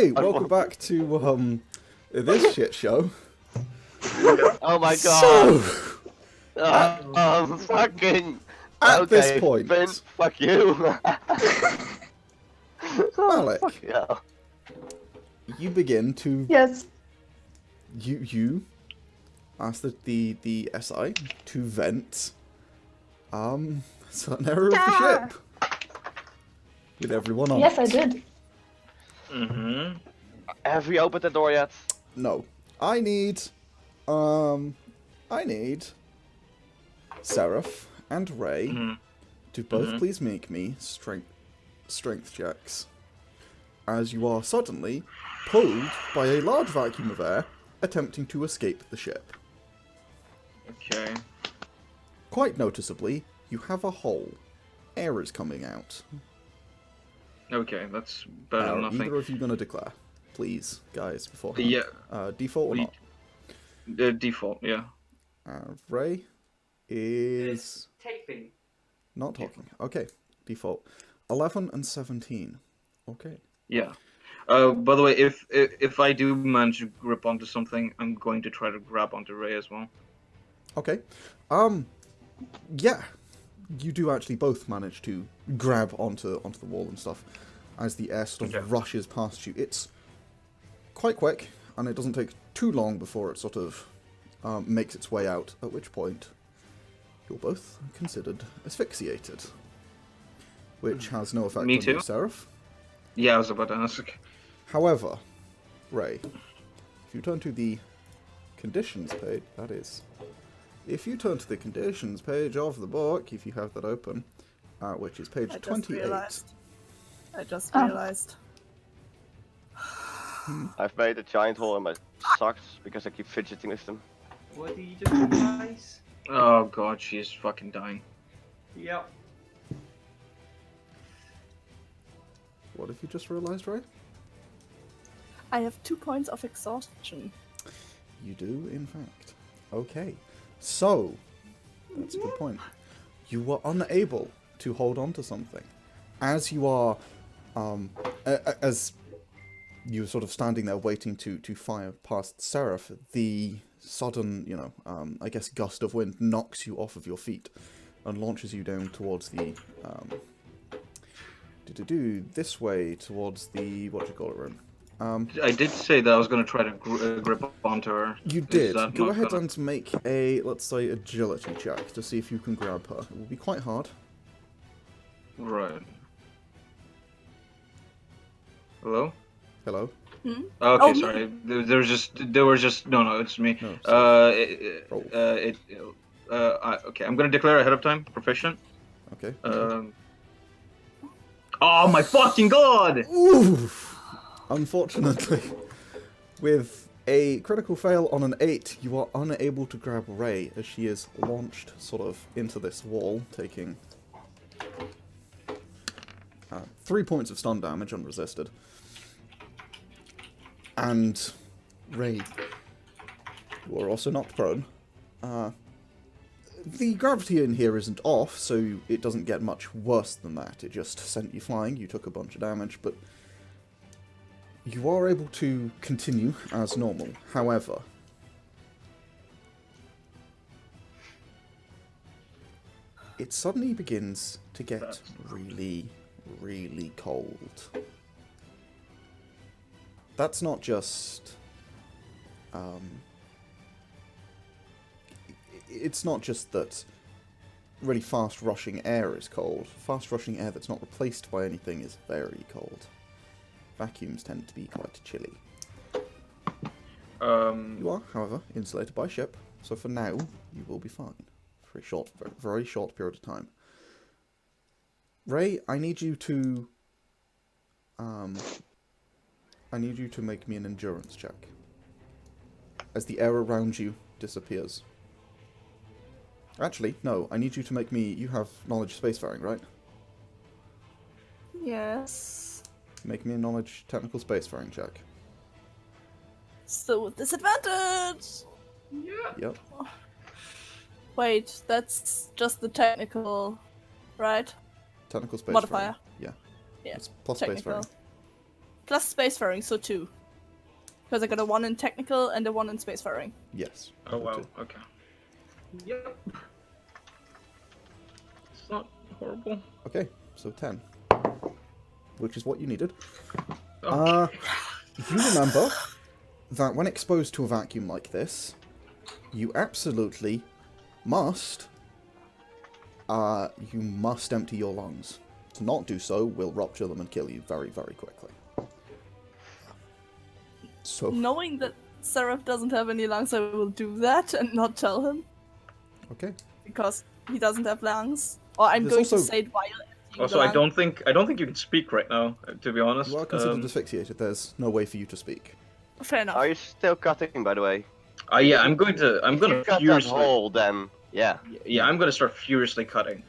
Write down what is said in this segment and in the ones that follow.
Okay, welcome back to this shit show. Oh my god! So, Fucking. at Okay, this point, Fynn, fuck you. Malik, Fuck yeah. you begin to Yes. you ask the SI to vent a certain area of the ship with everyone on. Yes, I it. did. Mm-hmm. Have we opened the door yet? No, I need Seraph and Ray to both please make me strength checks, as you are suddenly pulled by a large vacuum of air attempting to escape the ship. Okay. Quite noticeably, you have a hole. Air is coming out. Okay, that's better than Are nothing. either of you gonna declare? Please, guys, beforehand. Yeah. Default or not? Default, yeah. Ray is Taping. not talking. Okay, default. 11 and 17. Okay. Yeah. By the way, if I do manage to grip onto something, I'm going to try to grab onto Ray as well. Okay. Yeah. You do actually both manage to grab onto the wall and stuff as the air sort of rushes past you. It's quite quick, and it doesn't take too long before it sort of makes its way out, at which point you're both considered asphyxiated, which has no effect Me on too? you, Seraph. Yeah, I was about to ask. However, Ray, if you turn to the conditions page, that is, if you turn to the conditions page of the book, if you have that open, which is page 28. I just realized. I've made a giant hole in my socks because I keep fidgeting with them. What did you just realize? Oh god, she is fucking dying. Yep. What have you just realised, Ray? I have 2 points of exhaustion. You do, in fact. Okay. So, that's a good point. You were unable to hold on to something. As you are, as you're sort of standing there waiting to fire past Seraph, the sudden, I guess gust of wind knocks you off of your feet and launches you down towards the, this way towards the, room. I did say that I was going to try to grip onto her. You Is did. that Go not ahead gonna- and make a, let's say, agility check to see if you can grab her. It will be quite hard. Right. Hello? Hello? Okay, Oh, sorry. There was just no, it's me. No, roll. Okay, I'm gonna declare ahead of time proficient. Okay. Oh my fucking god! Oof! Unfortunately, with a critical fail on an 8, you are unable to grab Ray as she is launched sort of into this wall, taking 3 points of stun damage unresisted. And Ray, you are also knocked prone. The gravity in here isn't off, so it doesn't get much worse than that. It just sent you flying, you took a bunch of damage, but you are able to continue as normal. However, it suddenly begins to get really, really cold. That's not just... it's not just that really fast rushing air is cold. Fast rushing air that's not replaced by anything is very cold. Vacuums tend to be quite chilly. You are, however, insulated by ship, so for now, you will be fine. For a very short period of time. Ray, I need you to make me an endurance check. As the air around you disappears. Actually, no, I need you to make me... You have knowledge spacefaring, right? Yes. Make me a knowledge technical spacefaring check. Still with disadvantage! Yeah. Yep. Wait, that's just the technical, right? Technical spacefaring. Modifier. Yeah. Yeah. It's plus Technical. spacefaring. Plus spacefaring, so 2. Because I got a 1 in technical and a 1 in spacefaring. Yes. Oh wow. Two. Okay. Yep. It's not horrible. Okay, so 10. Which is what you needed. Okay. You remember that when exposed to a vacuum like this, you absolutely must empty your lungs. To not do so will rupture them and kill you very, very quickly. So, Knowing that Seraph doesn't have any lungs, I will do that and not tell him. okay. Because he doesn't have lungs. Or I'm There's going to also- say it while emptying Also, the I lung. don't think you can speak right now. To be honest. You are considered asphyxiated. There's no way for you to speak. Fair enough. Are you still cutting, by the way? Yeah, I'm gonna If you cut that furiously. hole, then yeah. Yeah, I'm gonna start furiously cutting.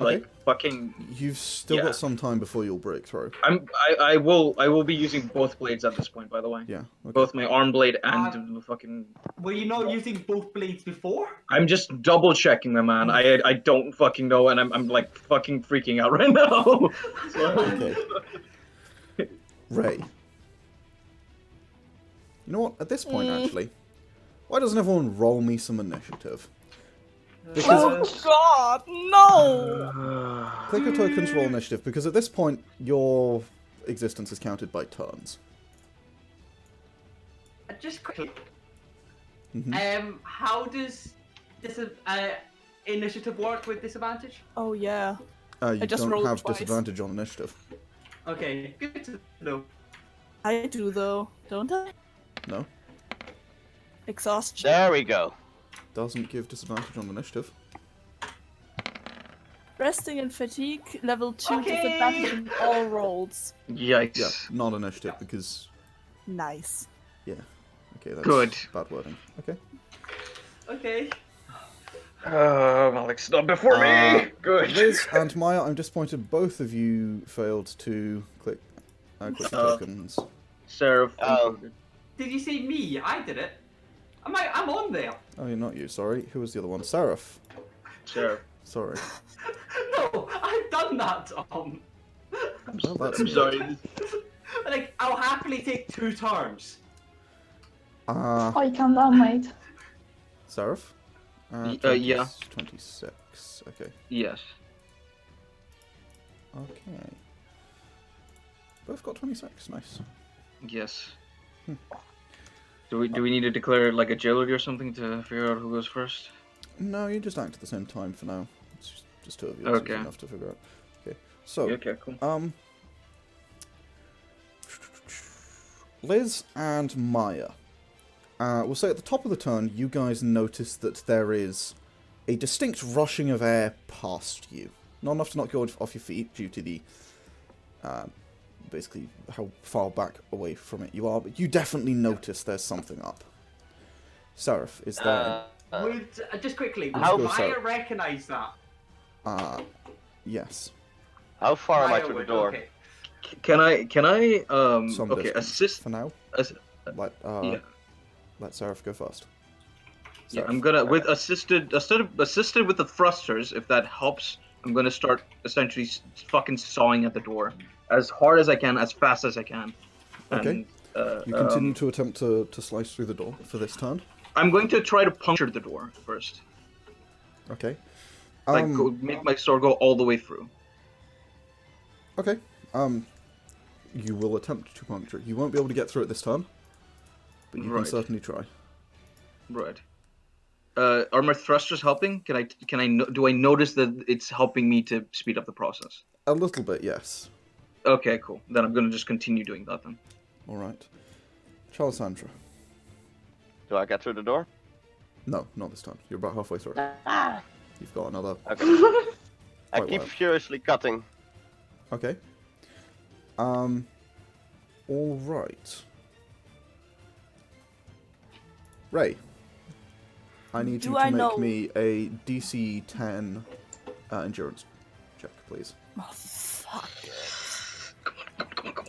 Okay. Like fucking. You've still Yeah. got some time before you'll break through. I will be using both blades at this point. By the way. Yeah. Okay. Both my arm blade and the fucking. Were you not using both blades before? I'm just double checking, my man. I don't fucking know, and I'm like fucking freaking out right now. Okay. Ray. You know what? At this point, actually, why doesn't everyone roll me some initiative? Because Oh god, no! click a token's roll initiative, because at this point, your existence is counted by turns. Just quickly. Mhm. How does this initiative work with disadvantage? Oh yeah. You just don't rolled have twice. disadvantage on initiative. Okay, good to know. I do though, don't I? No. Exhaustion. There we go. Doesn't give disadvantage on initiative. Resting and fatigue, level 2 Okay. disadvantage in all rolls. Yikes. Yeah, not initiative, because... Nice. Yeah. Okay, that's Good. bad wording. Okay. Okay. Malik, stop before me. Good. Liz and Maya, I'm disappointed both of you failed to click the tokens. Seraph. Oh. included. Did you say me? I did it. I'm on there. Oh, you're not you, sorry. Who was the other one? Seraph. Seraph. Sorry. No, I've done that, Tom. Well, that's I'm weird. sorry. Like, I'll happily take 2 turns. I can damage. Seraph? Yeah. 26. Okay. Yes. Okay. Both got 26. Nice. Yes. Do we need to declare like agility or something to figure out who goes first? No, you just act at the same time for now. It's just 2 of you. It's easy Okay. enough to figure out. Okay. So, Okay, cool. Liz and Maya. We'll say at the top of the turn, you guys notice that there is a distinct rushing of air past you. Not enough to knock you off your feet due to the, basically, how far back away from it you are, but you definitely notice there's something up. Seraph, is there... Would just quickly, would How- Maya recognize that? Yes. How far am I Maya to the would, door? okay. Can I Some okay, distance. assist For now, ass- let Seraph go first. yeah, Seraph. I'm gonna with assisted with the thrusters, if that helps, I'm gonna start essentially fucking sawing at the door as hard as I can, as fast as I can. Okay. And, You continue to attempt to slice through the door for this turn. I'm going to try to puncture the door first. Okay. Like make my sword go all the way through. Okay. You will attempt to puncture it. You won't be able to get through it this turn, but you can Right. certainly try. Right. Are my thrusters helping? Do I notice that it's helping me to speed up the process? A little bit, yes. Okay, cool. Then I'm gonna just continue doing that then. All right. Charlissandra. Do I get through the door? No, not this time. You're about halfway through. You've got another. Okay. I Quite keep well. furiously cutting. Okay. All right. Ray. I need Do you to I make know- me a DC 10 endurance check, please. Oh, fuck it.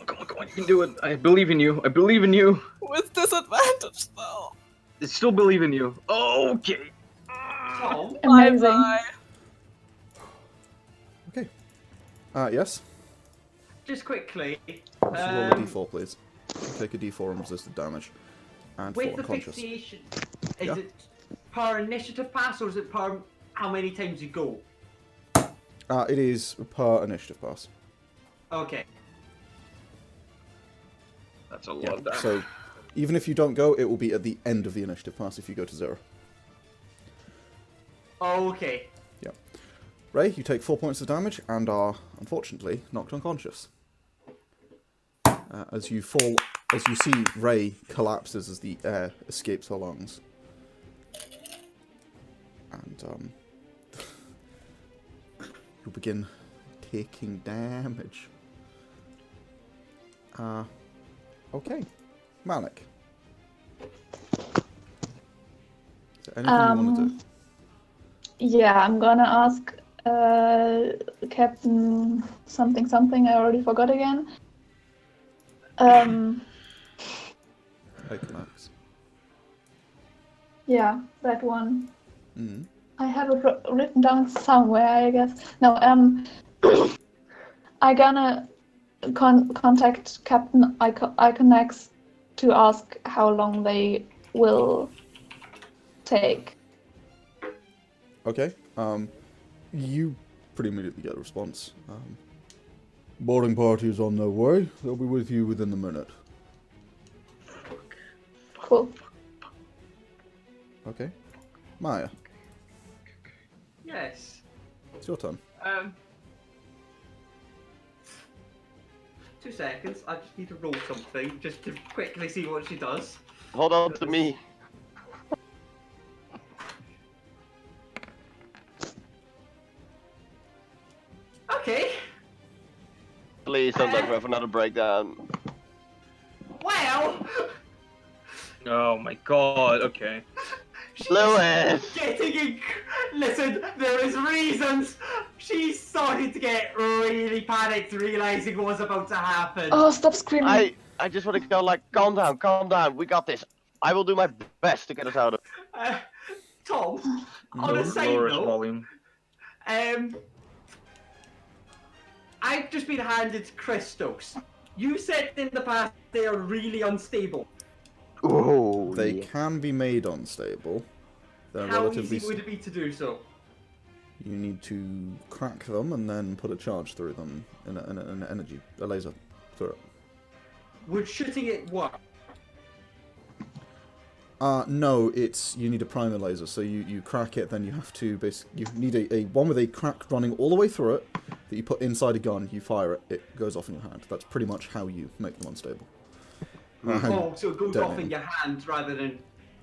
Come on. You can do it. I believe in you. I believe in you. With disadvantage though. I still believe in you. Okay. Tom, Amazing. Bye-bye. Okay. Yes. just quickly, So roll a d4, please. Take a d4 and resisted damage. And With fall the unconscious. fixation, is Yeah. it per initiative pass or is it per how many times you go? It is per initiative pass. Okay. That's a lot Yeah. of damage. So even if you don't go, it will be at the end of the initiative pass if you go to 0. Okay. Yeah. Ray, you take 4 points of damage and are, unfortunately, knocked unconscious. As you see Ray collapses as the air escapes her lungs. And, you begin taking damage. Okay. Malik. Is there anything you want to do? Yeah, I'm gonna ask Captain something. I already forgot again. Max. Yeah, that one. Mm-hmm. I have it written down somewhere, I guess. No, I gonna contact Captain Iconex to ask how long they will take. Okay. You pretty immediately get a response. Boarding party is on their way. They'll be with you within a minute. Cool. Okay. Maya, Yes. it's your turn. 2 seconds. I just need to roll something just to quickly see what she does. Hold on to me. Okay. Please don't let me have another breakdown. Well. Oh my god, okay. Lewis! Listen, there is reasons. She started to get really panicked, realizing what was about to happen. Oh, stop screaming! I just want to go like, calm down, we got this. I will do my best to get us out of Tom, on a side Lower its note, volume. I've just been handed crystals. You said in the past they are really unstable. Oh, They can be made unstable. They're How relatively. easy would it be to do so? You need to crack them and then put a charge through them in a laser through it. Would shooting it work? No, you need a primer laser. So you crack it, then you have to you need a one with a crack running all the way through it that you put inside a gun. You fire it, it goes off in your hand. That's pretty much how you make them unstable. Oh, so it goes off detonate in your hand rather than.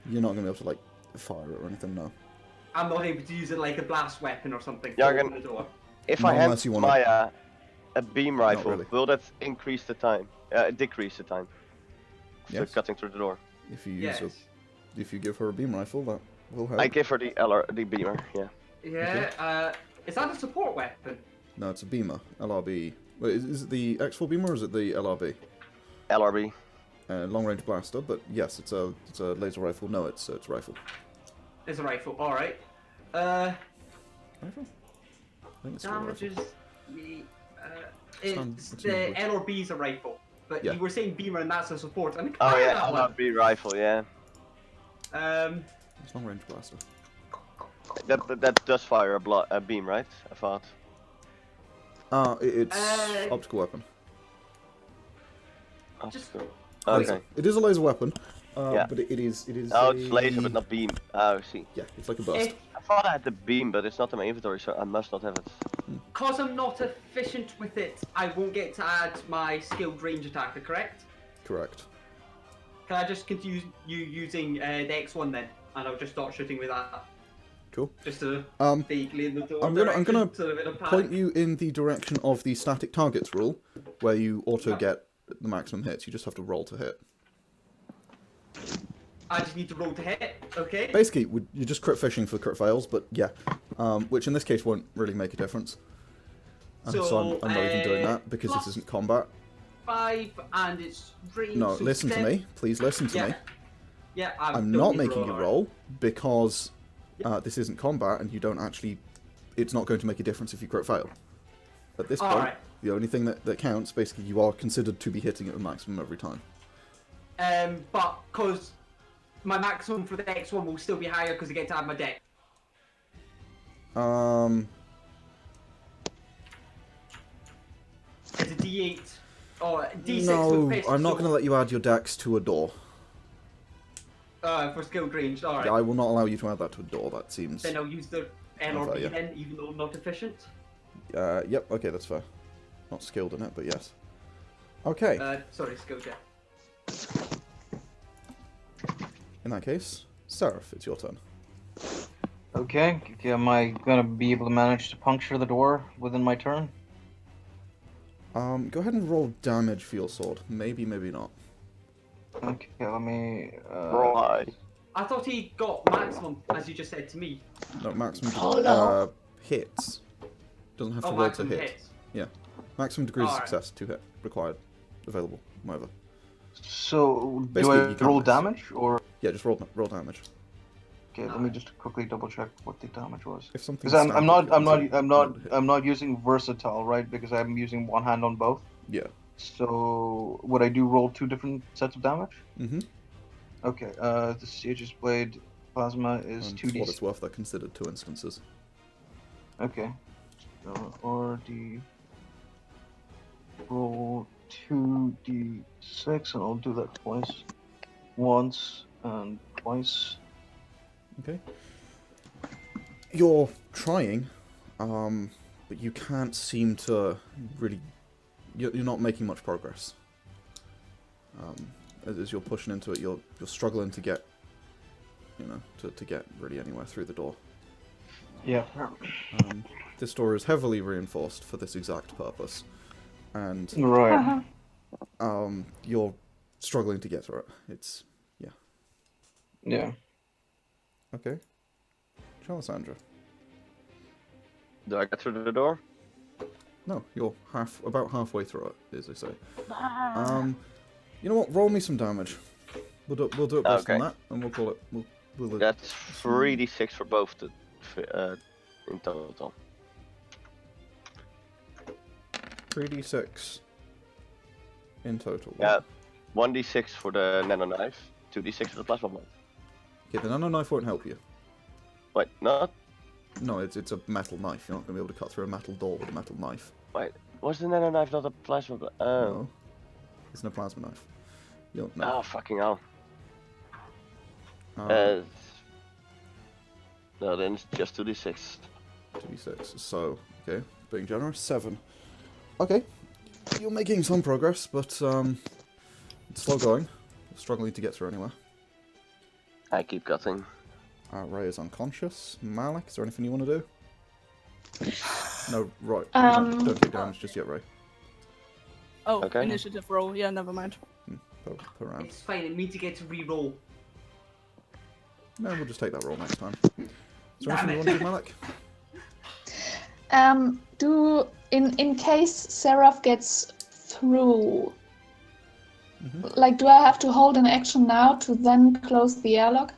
You're not gonna be able to like fire it or anything. No. I'm not able to use it like a blast weapon or something. to Yargon, open the door. if Not I hand unless you wanna- Maya a beam rifle, really. will that increase the time? Decrease the time? So Yes. cutting through the door. If you use Yes. if you give her a beam rifle, that will help. I give her the the beamer, yeah. Yeah, is that a support weapon? No, it's a beamer. LRB. Wait, is it the X4 beamer or is it the LRB? LRB. Long range blaster, but yes, it's a laser rifle. No, it's a rifle. It's a rifle, alright. Rifle? I think it's a rifle. Damages. Sounds It's the reasonable. LRB is a rifle. But Yeah. you were saying beamer and that's a support. I mean, Oh yeah, that one. LRB rifle, yeah. It's long range blaster. That does fire a beam, right? I thought. It's Uh, optical weapon. Just- Okay. It is a laser weapon. Yeah. But it is. Oh, it's laser, but not beam. Oh, I see. Yeah, it's like a burst. I thought I had the beam, but it's not in my inventory, so I must not have it. Cause I'm not efficient with it, I won't get to add my skilled range attacker, correct? Correct. Can I just continue using the X1 then? And I'll just start shooting with that. Cool. Just to Um, vaguely in the door I'm gonna direction, so a bit of point panic. you in the direction of the static targets rule, where you auto get the maximum hits. You just have to roll to hit. I just need to roll to hit, okay? Basically, you're just crit fishing for crit fails, but yeah, which in this case won't really make a difference. So I'm not even doing that because this isn't combat. 5 and it's range. No, so listen to 10. me. Please listen to Yeah. me. Yeah, I'm don't not need to making you alright. roll because this isn't combat and you don't actually. It's not going to make a difference if you crit fail. At this point, Alright. The only thing that counts, basically, you are considered to be hitting at the maximum every time. But because my maximum for the next one will still be higher because I get to add my deck. It's a D8 or D6 no, with pistol. I'm not going to let you add your dex to a door. For skilled range, alright. I will not allow you to add that to a door. That seems... Then I'll use the L or fair, B yeah. then, even though I'm not efficient. Yep, okay, that's fair. Not skilled in it, but yes. Okay. Sorry, skilled, yeah. In that case, Seraph, it's your turn. Okay, am I gonna be able to manage to puncture the door within my turn? Go ahead and roll damage for your sword. Maybe, maybe not. Okay, let me. Right. I thought he got maximum, as you just said to me. No, maximum Oh, no. hits. Doesn't have to Oh, roll to maximum hit. hits. Yeah. Maximum degrees of Alright. success to hit. Required. Available. Whatever. So, Basically, do you I can roll miss. damage or? Yeah, just roll damage. Okay, let me just quickly double check what the damage was. If something. Because standard, I'm not using versatile, right? Because I'm using one hand on both. Yeah. So would I do roll 2 different sets of damage? Mm-hmm. Okay. The Sage's Blade plasma is And 2d. for what it's worth, they're considered 2 instances. Okay. Or roll 2d6, and I'll do that twice. Once and twice. Okay. You're trying, but you can't seem to really... You're not making much progress. As you're pushing into it, you're struggling to get, to get really anywhere through the door. Yeah. This door is heavily reinforced for this exact purpose, and Right. you're struggling to get through it. It's Yeah. okay. Charlissandra. Do I get through the door? No, you're about halfway through it, as they say. You know what? Roll me some damage. We'll do it based on Okay. that, and we'll call it. We'll That's 3d6 for both in total. 3d6 in total. Yeah, 1d6 for the nano knife, 2d6 for the plasma blade. Okay, the nano knife won't help you. Wait, not? No, it's a metal knife. You're not going to be able to cut through a metal door with a metal knife. Wait, was the nano knife not a plasma blade? Oh. No, it's no plasma knife. You don't know. Oh, fucking hell. Um, No, then it's just 2d6. 2d6. So, okay, being generous, 7. Okay, you're making some progress, but it's slow going. You're struggling to get through anywhere. I keep cutting. Ray is unconscious. Malik, is there anything you want to do? No, right. Don't take damage just yet, Ray. Oh, Okay. initiative roll. Yeah, never mind. Per round. It's fine, it means you get to re-roll. No, we'll just take that roll next time. Is there Damn anything you it. want to do, Malik? In case Seraph gets through, Mhm. like, do I have to hold an action now to then close the airlock?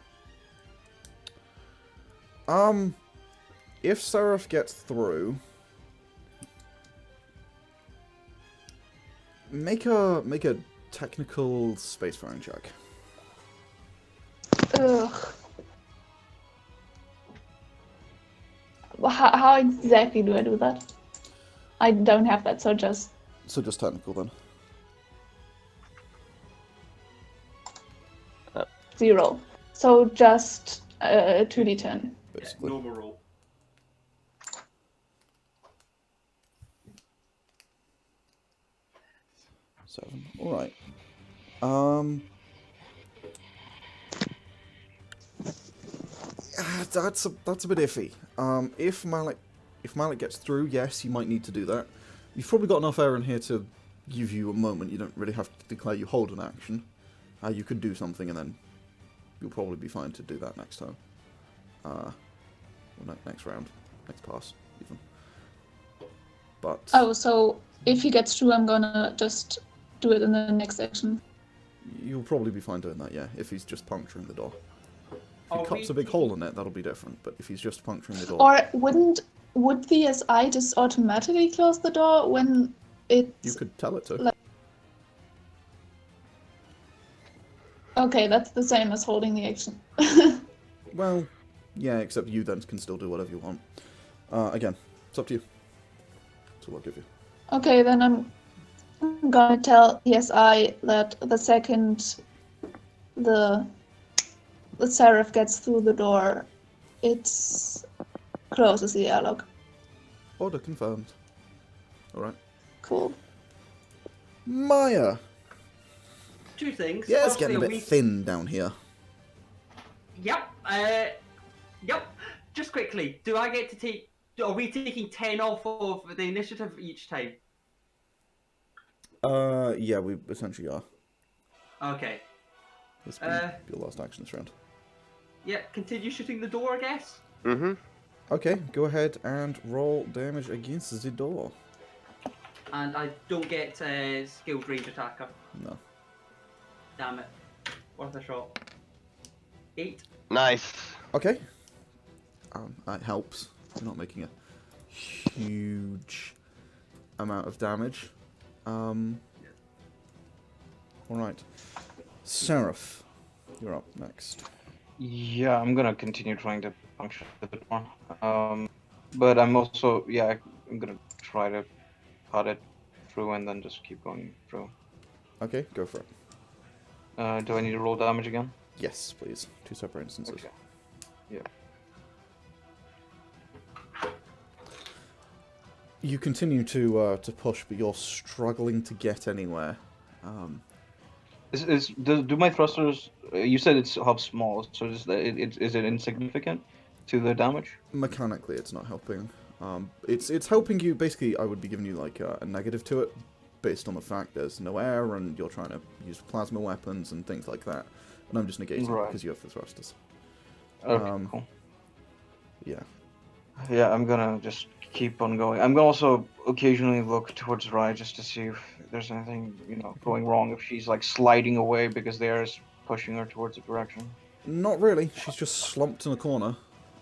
If Seraph gets through, make a technical spacefaring check. Ugh. How exactly do I do that? I don't have that, so just So just technical then. 0. So just 2d10. Basically. Normal roll. Seven. All right. That's a bit iffy. If Malik gets through, yes, you might need to do that. You've probably got enough air in here to give you a moment. You don't really have to declare you hold an action. You could do something, and then you'll probably be fine to do that next time. Or next round, next pass, even. But Oh, so if he gets through, I'm gonna just do it in the next action. you'll probably be fine doing that, yeah. If he's just puncturing the door. If he Are cuts we- a big hole in it, that'll be different. But if he's just puncturing the door, Or would the SI just automatically close the door when It's You could tell it to. Like- okay. That's the same as holding the action. Well, yeah, except you then can still do whatever you want. Again, it's up to you. That's all I'll give you. Okay, then I'm gonna tell ESI that the second the Seraph gets through the door, it closes the airlock. Order confirmed. Alright. Cool. Maya! Two things. Yeah, it's Firstly, getting a are bit we- thin down here. Yep. Yep. Just quickly, do I get to take? Are we taking 10 off of the initiative each time? Yeah, we essentially are. Okay. This will be your last action this round. Yeah. Continue shooting the door, I guess. Mm-hmm. Okay, go ahead and roll damage against the door. And I don't get skilled range attacker. No. Damn it. Worth a shot. 8. Nice. Okay. That helps. You're not making a huge amount of damage. Alright. Seraph, you're up next. Yeah, I'm gonna continue trying to puncture the door. But I'm also, yeah, I'm gonna try to cut it through and then just keep going through. Okay, go for it. Do I need to roll damage again? Yes, please. 2 separate instances. Okay. Yeah. You continue to push, but you're struggling to get anywhere. Do my thrusters? You said it's how small, so is it insignificant to the damage? Mechanically, it's not helping. It's helping you. Basically, I would be giving you like a negative to it, based on the fact there's no air and you're trying to use plasma weapons and things like that. And I'm just negating it because you have the thrusters. Okay, cool. Yeah. Yeah, I'm gonna just keep on going. I'm gonna also occasionally look towards Rai just to see if there's anything, going wrong. If she's like sliding away because the air is pushing her towards a direction. Not really. She's just slumped in a corner.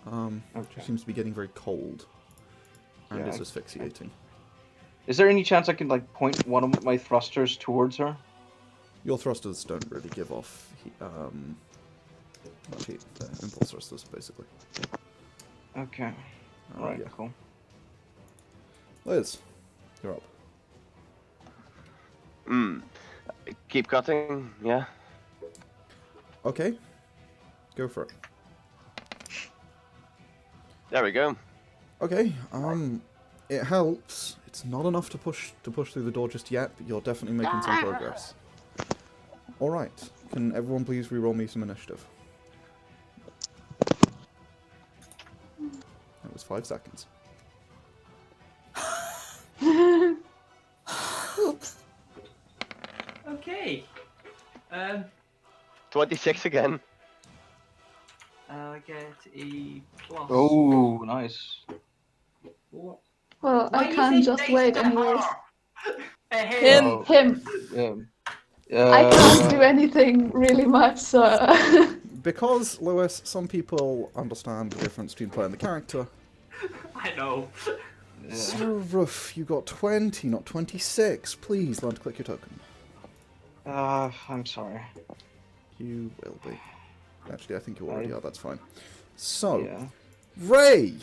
Okay. She seems to be getting very cold. And Yeah, is asphyxiating. Is there any chance I can like point one of my thrusters towards her? Your thrusters don't really give off much heat. They're impulse thrusters, basically. Okay. Right. Yeah. Cool. Liz, you're up. Keep cutting, yeah. Okay. Go for it. There we go. Okay, it helps. It's not enough to push through the door just yet, but you're definitely making some progress. Alright, can everyone please reroll me some initiative? That was 5 seconds. Oops. Okay. 26 again. I get a plus. Oh, nice. What? Well, Why I you can't say just nice wait to anyways. her? Him. Oh, Him. I can't do anything really much, so... Because, Lewis, some people understand the difference between playing the character. I know. Seraph, you got 20, not 26. Please learn to click your token. I'm sorry. You will be. Actually, I think you already are, that's fine. So, Yeah. Ray!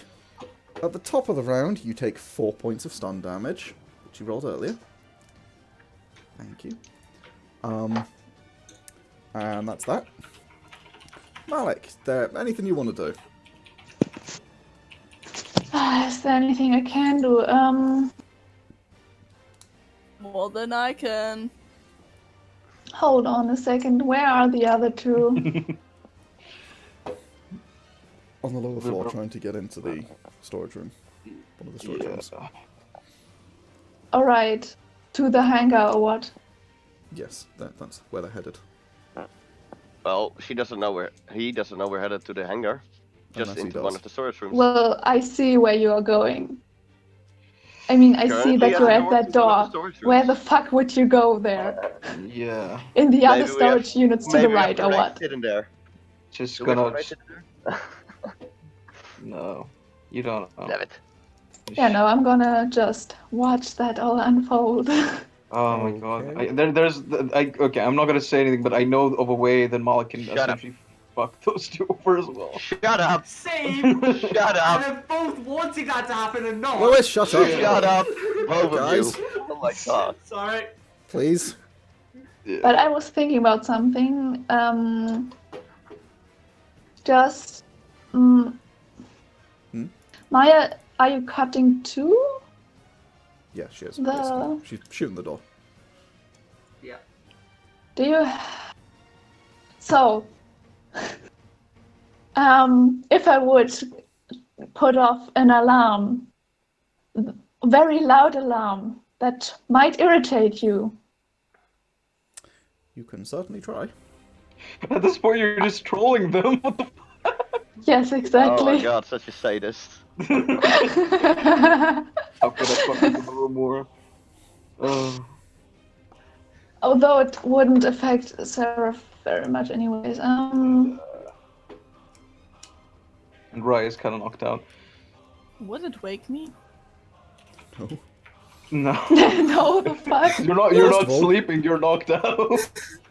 At the top of the round, you take 4 points of stun damage, which you rolled earlier. Thank you. And that's that. Malik, is there anything you want to do? Is there anything I can do? More than I can. Hold on a second. Where are the other two? On the lower floor, trying to get into the storage room. One of the storage rooms. Alright. To the hangar or what? Yes, that's where they're headed. Well, he doesn't know we're headed to the hangar. Just Unless he into does. one of the storage rooms. Well, I see where you are going. I mean, I see Currently, that you're I at know that it's one of the door. storage Where rooms. the fuck would you go there? Yeah. In the other Maybe we have- storage units to the maybe we have right, to or race what? it in there. Just Do we have gonna. to race it in there? No. You don't know. Damn it. Yeah, no, I'm gonna just watch that all unfold. Oh my god. Okay. Okay, I'm not gonna say anything, but I know of a way that Malik can Shut up. essentially fuck those two over as well. Shut up! Same. Shut And up! I'm both wanting that to happen and not. Lois, shut up. Shut up! Both Guys. of you. Oh my god. Sorry. Please. But I was thinking about something. Just. Maya, are you cutting too? Yeah, she is. The- basically. She's shooting the door. Yeah. Do you? So, if I would put off an alarm, very loud alarm that might irritate you. You can certainly try. At this point, you're just trolling them. What the Yes, Oh exactly. my god, such a sadist. How could I fuck with them a little more? Although it wouldn't affect Seraph very much, anyways. And Rai is kind of knocked out. Would it wake me? No. No. No, the fuck. You're not First of all- sleeping, you're knocked out.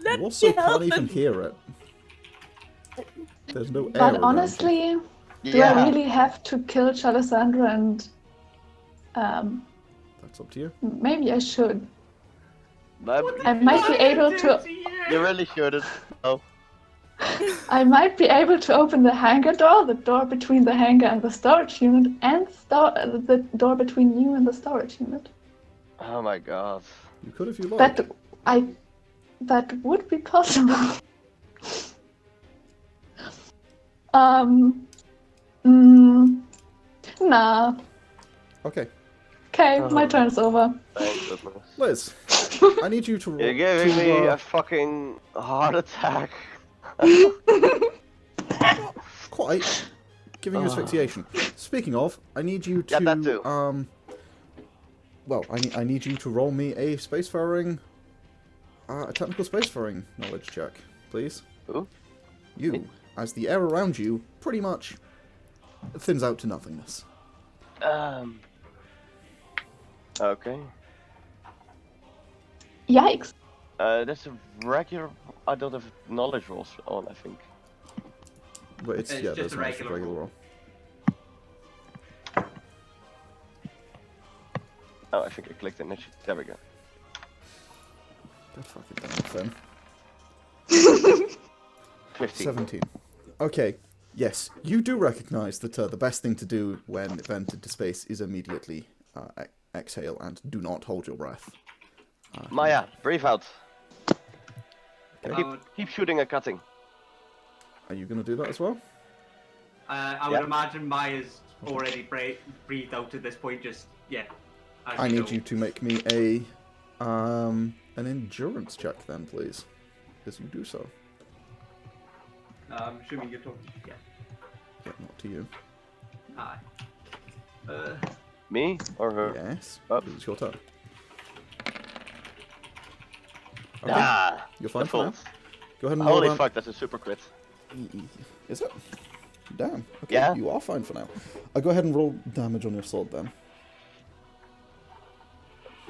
Let You also me help can't even him. hear it. There's no air But around honestly, do I Yeah. really have to kill Charlissandra and you. That's up to you. maybe I should. But I might be able to you really shouldn't. Oh. I might be able to open the hangar door, the door between the hangar and the storage unit, and the door between you and the storage unit. Oh my god. You could if you like. That would be possible. Nah. Okay. Okay, my turn's over. Thank goodness. Liz, I need you to roll. You're giving me to, a fucking heart attack. quite. Giving you asphyxiation. Speaking of, I need you to Yeah, that too. well, I need you to roll me a spacefaring a technical spacefaring knowledge check, please. Who? You, as the air around you pretty much thins out to nothingness. Okay. Yikes. That's a regular. I don't have knowledge rolls on, I think. But it's It's yeah, just that's a not regular regular roll. roll. Oh, I think I clicked initiative. There we go. God fucking damn it, Fynn. 15. 17. Okay, yes, you do recognize that the best thing to do when vented to space is immediately exhale and do not hold your breath. Maya, breathe out. Okay. Keep shooting and cutting. Are you going to do that as well? I would Yeah. imagine Maya's already breathed out at this point. Just yeah. as I need know. you to make me a an endurance check then, please. As you do so. I'm assuming you're talking. Yeah. Yeah, not to you. Hi. Me or her? Yes. Oh. It's your turn. Okay, Ah, you're fine the for now. fault. Go ahead and roll Holy down. fuck, that's a super crit. Is it? Damn. Okay, Yeah. you are fine for now. I'll go ahead and roll damage on your sword then.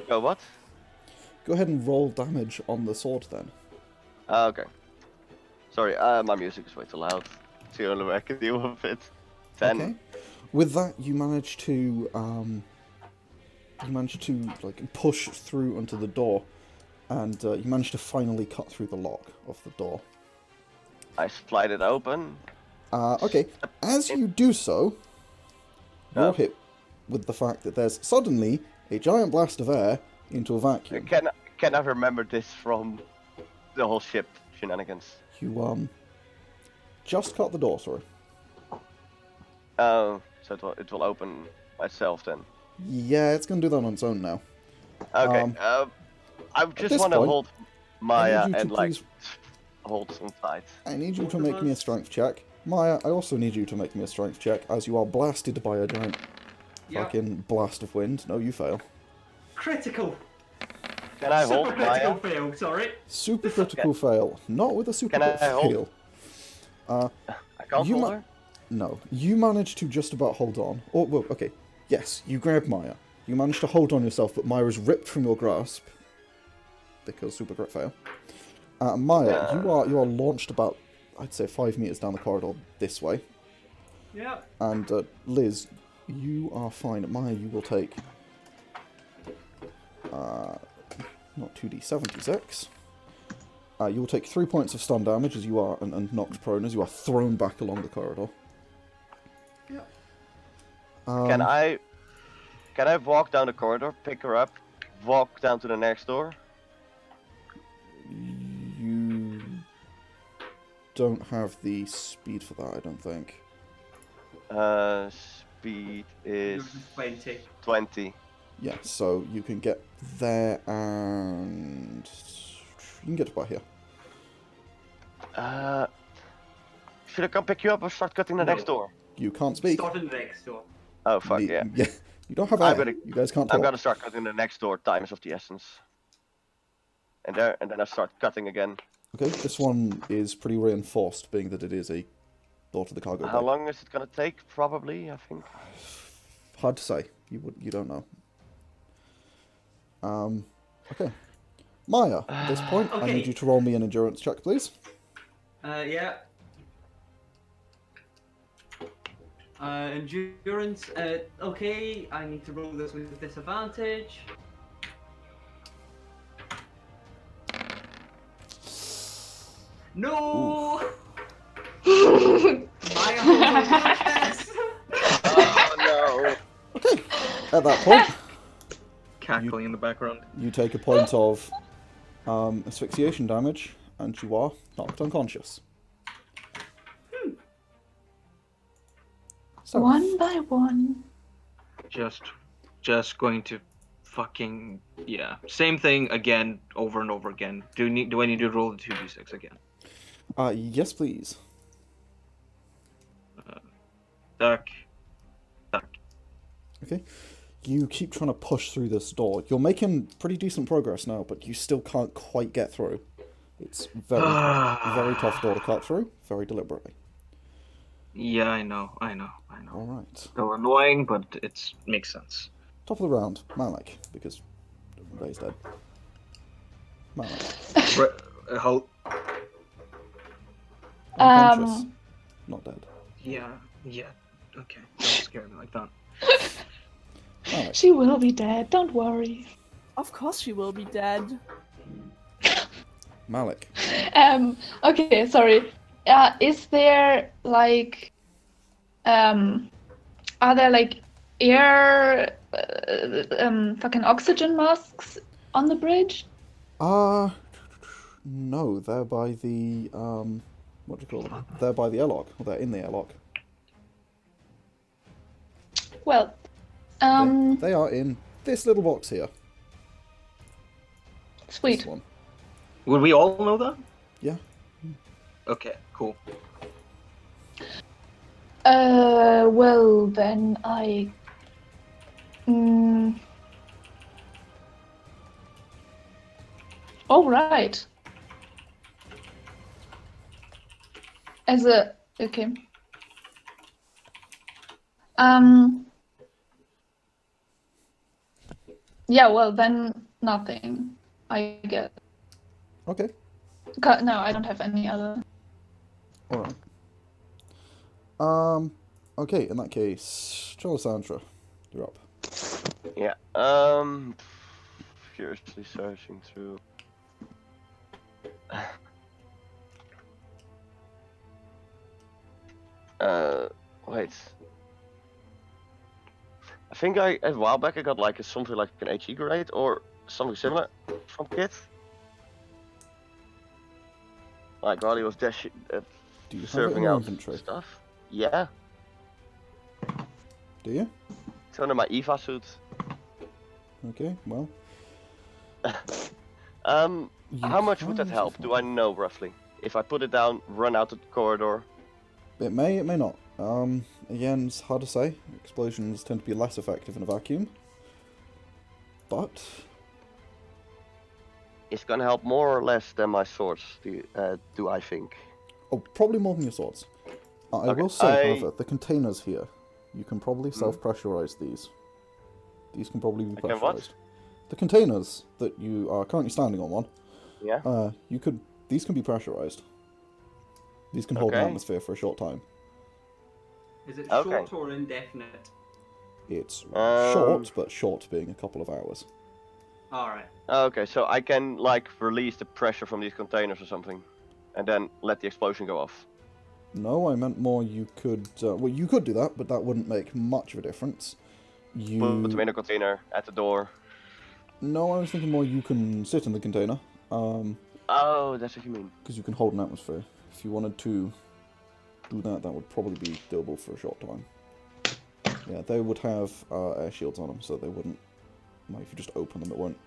Go what? Go ahead and roll damage on the sword then. Okay. Sorry, my music is way too loud. It's the only way I can deal with it. 10. Okay. With that, you manage to like push through onto the door, and you manage to finally cut through the lock of the door. I slide it open. Okay. As you do so, you're Oh. hit with the fact that there's suddenly a giant blast of air into a vacuum. Can I remember this from the whole ship shenanigans? You just cut the door, sorry. Oh, so it will open myself then. Yeah, it's gonna do that on its own now. Okay. I just this want to point, hold I Maya need you to and like please- hold some tight. I need you Both to of make me a us? strength check. Maya, I also need you to make me a strength check, as you are blasted by a giant Yep. fucking blast of wind. No, you fail. Critical. Can I Super hold critical Maya? fail. Sorry. Super critical fail. Not with a super Can I critical hold? fail. I can't You hold ma- her. No. You managed to just about hold on. Oh, well, okay. Yes, you grab Maya. You manage to hold on yourself, but Maya is ripped from your grasp because super crit fail. Maya, you are launched about, I'd say, 5 meters down the corridor this way. Yeah. And Liz, you are fine. Maya, you will take not 2d76. You will take 3 points of stun damage as you are and knocked prone as you are thrown back along the corridor. Yeah. Can I walk down the corridor, pick her up, walk down to the next door? You don't have the speed for that, I don't think. Speed is 20. 20. Yeah, so you can get there and you can get about here. Should I come pick you up or start cutting the No. next door? You can't speak. Start in the next door. Oh fuck yeah! Yeah, you don't have I'm air. gonna- You guys can't I'm talk. gonna start cutting the next door. Time is of the essence. And then I start cutting again. Okay, this one is pretty reinforced, being that it is a door to the cargo How bay. long is it gonna take? Probably, I think. Hard to say. You don't know. Okay. Maya, at this point, I Okay. need you to roll me an endurance check, please. Yeah. Endurance. Okay, I need to roll this with disadvantage. No! Maya holds on to the chest. Oh Okay. At that point, Cackling in the background. you take a point of asphyxiation damage, and you are knocked unconscious. So, One by one. Just going to fucking same thing again over and over again. Do I need to roll the 2d6 again? yes, please. Duck. Okay. You keep trying to push through this door. You're making pretty decent progress now, but you still can't quite get through. It's very tough door to cut through, very deliberately. Yeah, I know. All right. Still annoying, but it makes sense. Top of the round, Malik, because Ray's dead. Malik. How? Unconscious. Not dead. Yeah. Okay. Don't scare me like that. Malik. She will be dead, don't worry. Of course she will be dead. Malik. Okay, sorry. Is there like are there like air fucking oxygen masks on the bridge? No, they're by the what do you call them? They're by the airlock. Or they're in the airlock. Well, They are in this little box here. sweet. This one. Would we all know that? Yeah. Okay. Cool. Well then I. Oh right. Okay. Yeah. Well then nothing. I guess. Okay. No, I don't have any other. Alright. Okay, in that case, Charlissandra, you're up. Yeah. Furiously searching through. Wait. I think a while back I got like something like an HE grade or something similar from Kit. Like while he was Do you have it in serving your out inventory? stuff. Yeah, Do you? it's under my EVA suit. Okay, well. How much would that can't help? Do I know roughly? If I put it down, run out the corridor. It may not. Again, it's hard to say. Explosions tend to be less effective in a vacuum. But It's gonna help more or less than my swords, do I think? oh, probably more than your swords. I Okay, will say, however, the containers here, you can probably self-pressurize these These can probably be I can what? pressurized. The containers that you are currently standing on one. Yeah. These can be pressurized. These can hold an Okay. atmosphere for a short time. Is it Okay. short or indefinite? It's Um, short, but short being a couple of hours. Alright. Okay, so I can like release the pressure from these containers or something, and then let the explosion go off. No, I meant more you could... well, you could do that, but that wouldn't make much of a difference. Put them in a container at the door. No, I was thinking more you can sit in the container. Oh, that's what you mean. Because you can hold an atmosphere. If you wanted to do that, that would probably be doable for a short time. Yeah, they would have air shields on them, so they wouldn't... Like, if you just open them, it won't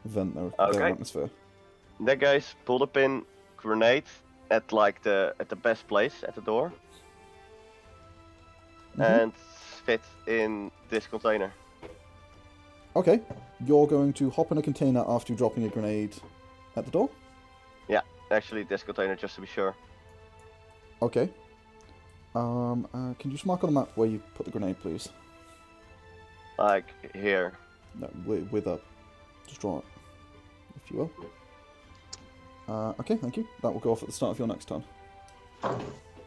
vent their Okay. atmosphere. That guys, pull the pin, grenade at like the best place at the door, and fit in this container. Okay, you're going to hop in a container after dropping a grenade at the door? Yeah, actually this container just to be sure. Okay. Can you just mark on the map where you put the grenade, please? Like here. No, with a... Just draw it, if you will. Okay, thank you. That will go off at the start of your next turn.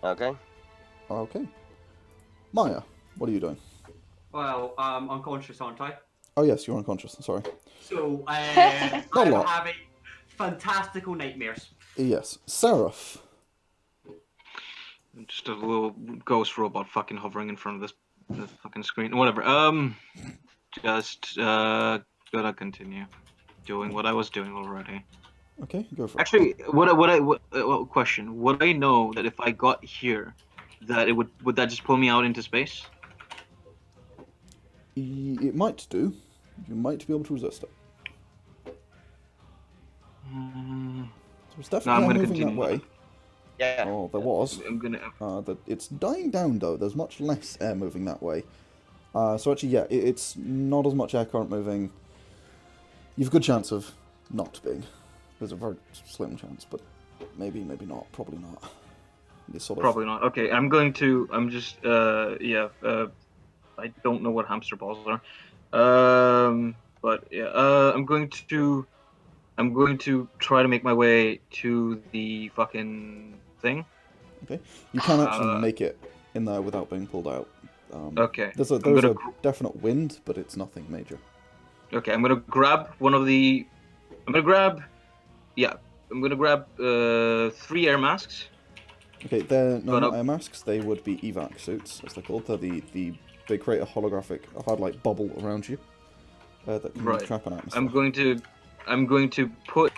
Okay. Okay. Maya, what are you doing? Well, I'm unconscious, aren't I? Oh yes, you're unconscious, sorry. So, Not a I'm lot. having fantastical nightmares. Yes. Seraph. Just a little ghost robot fucking hovering in front of this fucking screen. Whatever. Just gonna continue doing what I was doing already. Okay, go for it. Actually, question? Would I know that if I got here, that it would that just pull me out into space? It might do. You might be able to resist it. There's No, definitely I'm air gonna moving that continue. way. Yeah. Oh, there was. I'm gonna. It's dying down though. There's much less air moving that way. So actually, yeah, it's not as much air current moving. You've a good chance of not being. There's a very slim chance, but maybe not. Probably not. It's sort of... Probably not. Okay, I'm going to. I'm just. I don't know what hamster balls are. But yeah. I'm going to. I'm going to try to make my way to the fucking thing. Okay. You can actually make it in there without being pulled out. Okay. There's a definite wind, but it's nothing major. Okay, I'm gonna grab one of the. I'm gonna grab. Yeah, I'm gonna grab 3 air masks. Okay, they're But, not air masks. They would be evac suits, as they're called. They're they create a holographic, a hard light bubble around you that can trap an atmosphere. I'm going to put.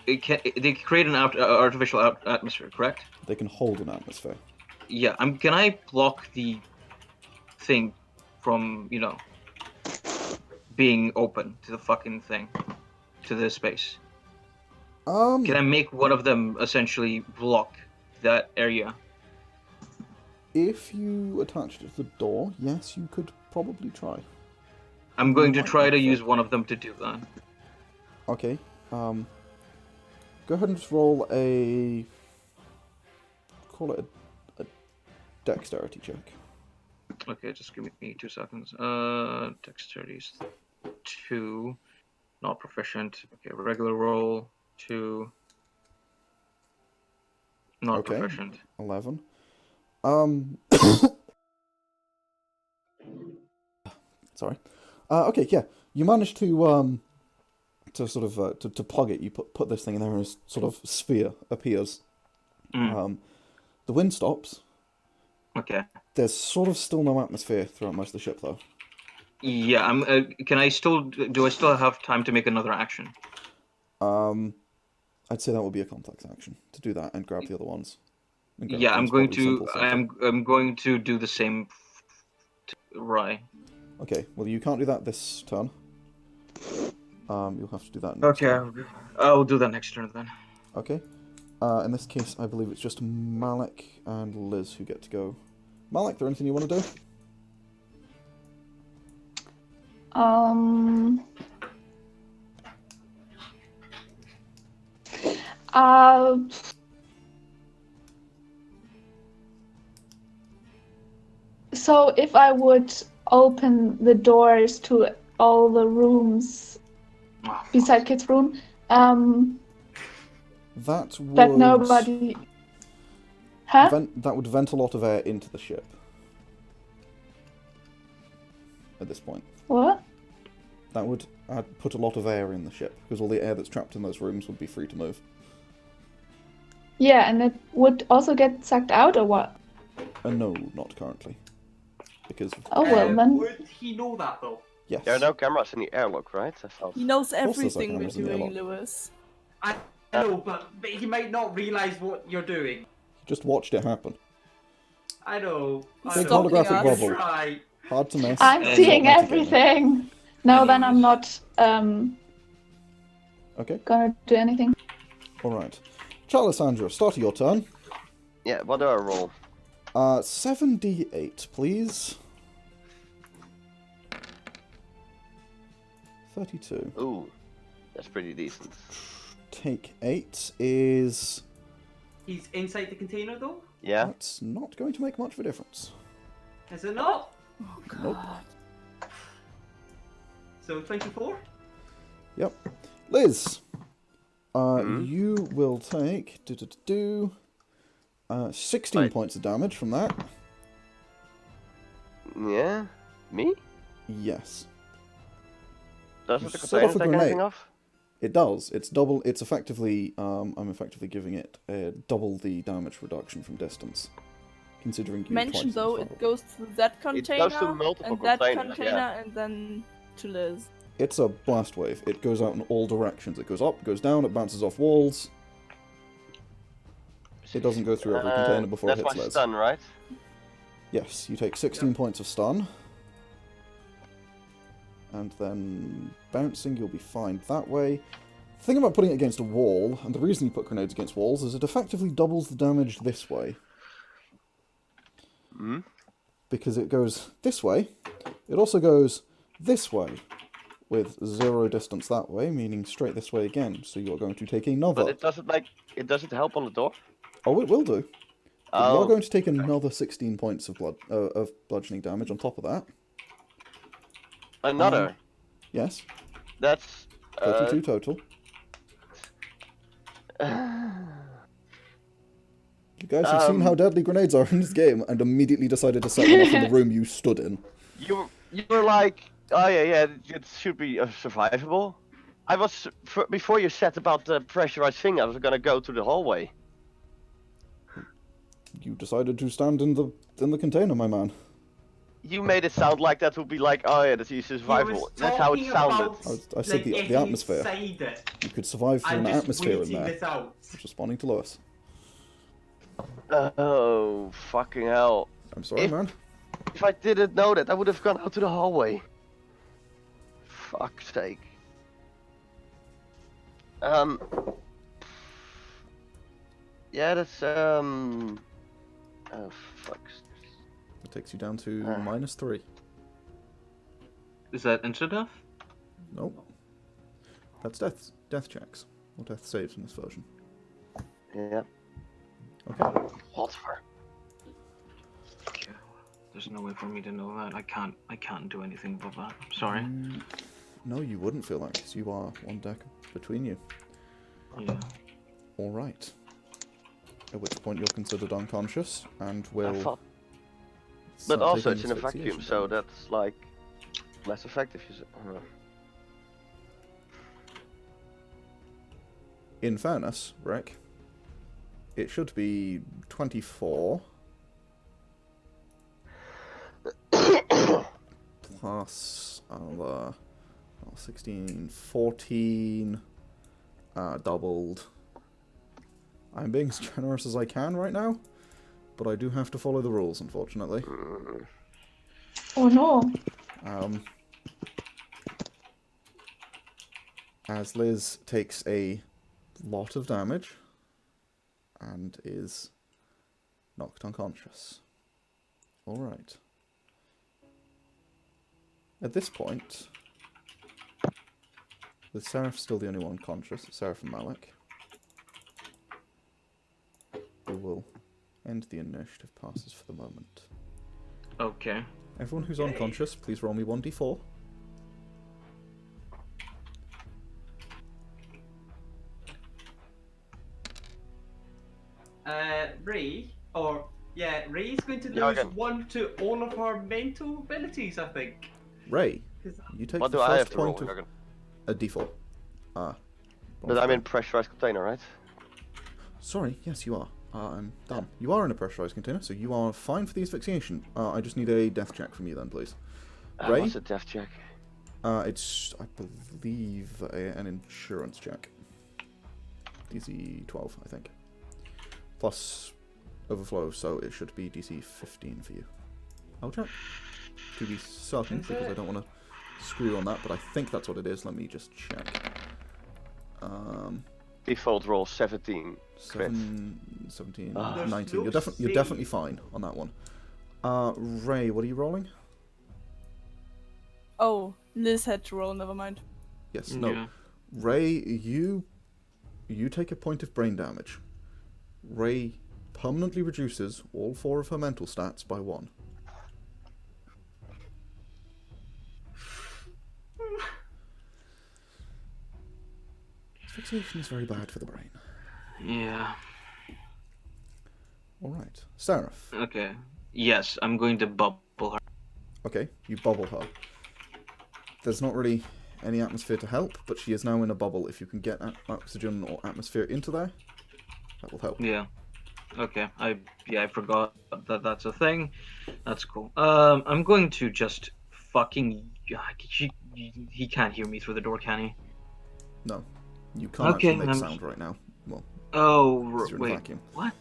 They create an artificial atmosphere, correct? They can hold an atmosphere. Yeah. Can I block the thing from being open to the fucking thing, to the space? Can I make one of them essentially block that area? If you attached it to the door, yes, you could probably try. I'm going to try to use one of them to do that. Okay. Go ahead and just roll a... Call it a dexterity check. Okay, just give me 2 seconds. Dexterity is 2. Not proficient. Okay, regular roll 2. Not proficient. 11. Sorry. Okay, yeah. You managed to sort of to plug it. You put this thing in there, and a sort of sphere appears. The wind stops. Okay. There's sort of still no atmosphere throughout most of the ship, though. Yeah. Can I still? Do I still have time to make another action? I'd say that would be a complex action to do that and grab the other ones. Yeah, I'm going to. I'm going to do the same. Right. Okay. Well, you can't do that this turn. You'll have to do that next turn. Okay, I'll do that next turn then. Okay. In this case, I believe it's just Malik and Liz who get to go. Malik, is there anything you want to do? So if I would open the doors to all the rooms Oh, beside Kit's room. That would That nobody. Huh? that would vent a lot of air into the ship. At this point, What? that would put a lot of air in the ship because all the air that's trapped in those rooms would be free to move. Yeah, and it would also get sucked out or what? No, not currently. Because Oh well, then. Would he know that though? yes, There are no cameras in the airlock, right? I thought. He knows course there's, like, everything we're cameras in the doing, airlock. Lewis. I know, but he might not realize what you're doing. just watched it happen. I know. He's I Big know. stalking holographic us. bubble. Try. Hard to miss. I'm It's seeing not metagaming. everything. No, then I'm not Okay, gonna do anything. all right. Charlissandra, start of your turn. Yeah, what do I roll? 7d8, please. 32. Ooh, that's pretty decent. Take 8 is... He's inside the container though? Yeah. That's not going to make much of a difference. Is it not? Oh Nope. god. So 24? Yep. Liz, Hmm? you will take 16 Right. points of damage from that. Yeah. Me? Yes. Doesn't You the set container off a take grenade. anything off? It does. It's double. It's effectively. I'm effectively giving it double the damage reduction from distance, considering you Mention twice though, as it far. goes to that container, goes to multiple and that containers, container, yeah. and then to Liz. It's a blast wave. It goes out in all directions. It goes up, goes down, it bounces off walls. It doesn't go through every container before it That's hits my Liz. stun, right? Yes, you take 16 points of stun. And then bouncing, you'll be fine that way. The thing about putting it against a wall, and the reason you put grenades against walls, is it effectively doubles the damage this way. Hmm? Because it goes this way. It also goes this way, with 0 distance that way, meaning straight this way again. So you're going to take another. But it doesn't help on the door? Oh, it will do. But you Oh, are going to take another 16 points of of bludgeoning damage on top of that. another. Yes, That's 32 total. You guys have seen how deadly grenades are in this game, and immediately decided to set them off in the room you stood in. you were like, oh yeah, it should be survivable. I was before you said about the pressurized thing. I was gonna go to the hallway. You decided to stand in the container, my man. You made it sound like that would be like, oh yeah, that's easy survivable. That's how it sounded. I said the atmosphere. It. You could survive through I'm an just atmosphere in waiting there. this out. Just responding to Lewis. Oh fucking hell! I'm sorry, If- man. If I didn't know that, I would have gone out to the hallway. Fuck's sake. Yeah, that's oh fuck. It takes you down to Ah. -3. Is that instant death? Nope. That's death checks. Or death saves in this version. Yeah. Okay. Whatever. Okay. There's no way for me to know that. I can't do anything about that. I'm sorry. No, you wouldn't feel like, because you are one deck between you. Yeah. Alright. At which point you're considered unconscious, and I will... thought- start But also, taking it's in a vacuum, asphyxiation so damage. that's like less effective. In fairness, Rick, it should be 24... plus 16, 14, doubled. I'm being as generous as I can right now, but I do have to follow the rules, unfortunately. Oh no. As Liz takes a lot of damage and is knocked unconscious. Alright. At this point, with Seraph still the only one conscious, Seraph and Malik, we will end the initiative passes for the moment. Okay. Everyone who's unconscious, please roll me 1d4. Ray, Ray's going to lose Yargon. 1 to all of her mental abilities, I think. Ray, 'Cause- you take What the do I have first to roll? point of Yargon? a d4. But I'm in pressurized container, right? Sorry, yes, you are. I'm done. You are in a pressurized container, so you are fine for the asphyxiation. I just need a death check from you then, please. Ray? What's a death check? It's, I believe, an insurance check. DC 12, I think. Plus overflow, so it should be DC 15 for you. I'll check. To be certain, because I don't want to screw you on that, but I think that's what it is. Let me just check. Default roll 17. Crit. 17, Ah. 19. You're, There's no you're definitely fine on that one. Ray, what are you rolling? Oh, Liz had to roll. Never mind. Yes, no. Yeah. Ray, you take a point of brain damage. Ray permanently reduces all 4 of her mental stats by 1. Asphyxiation is very bad for the brain. Yeah. Alright. Seraph. Okay. Yes, I'm going to bubble her. Okay, you bubble her. There's not really any atmosphere to help, but she is now in a bubble. If you can get oxygen or atmosphere into there, that will help. Yeah. Okay. I forgot that that's a thing. That's cool. I'm going to just fucking. He can't hear me through the door, can he? No. You can't Okay, actually make I'm- sound right now. Well, Oh, because you're in a wait. vacuum. What?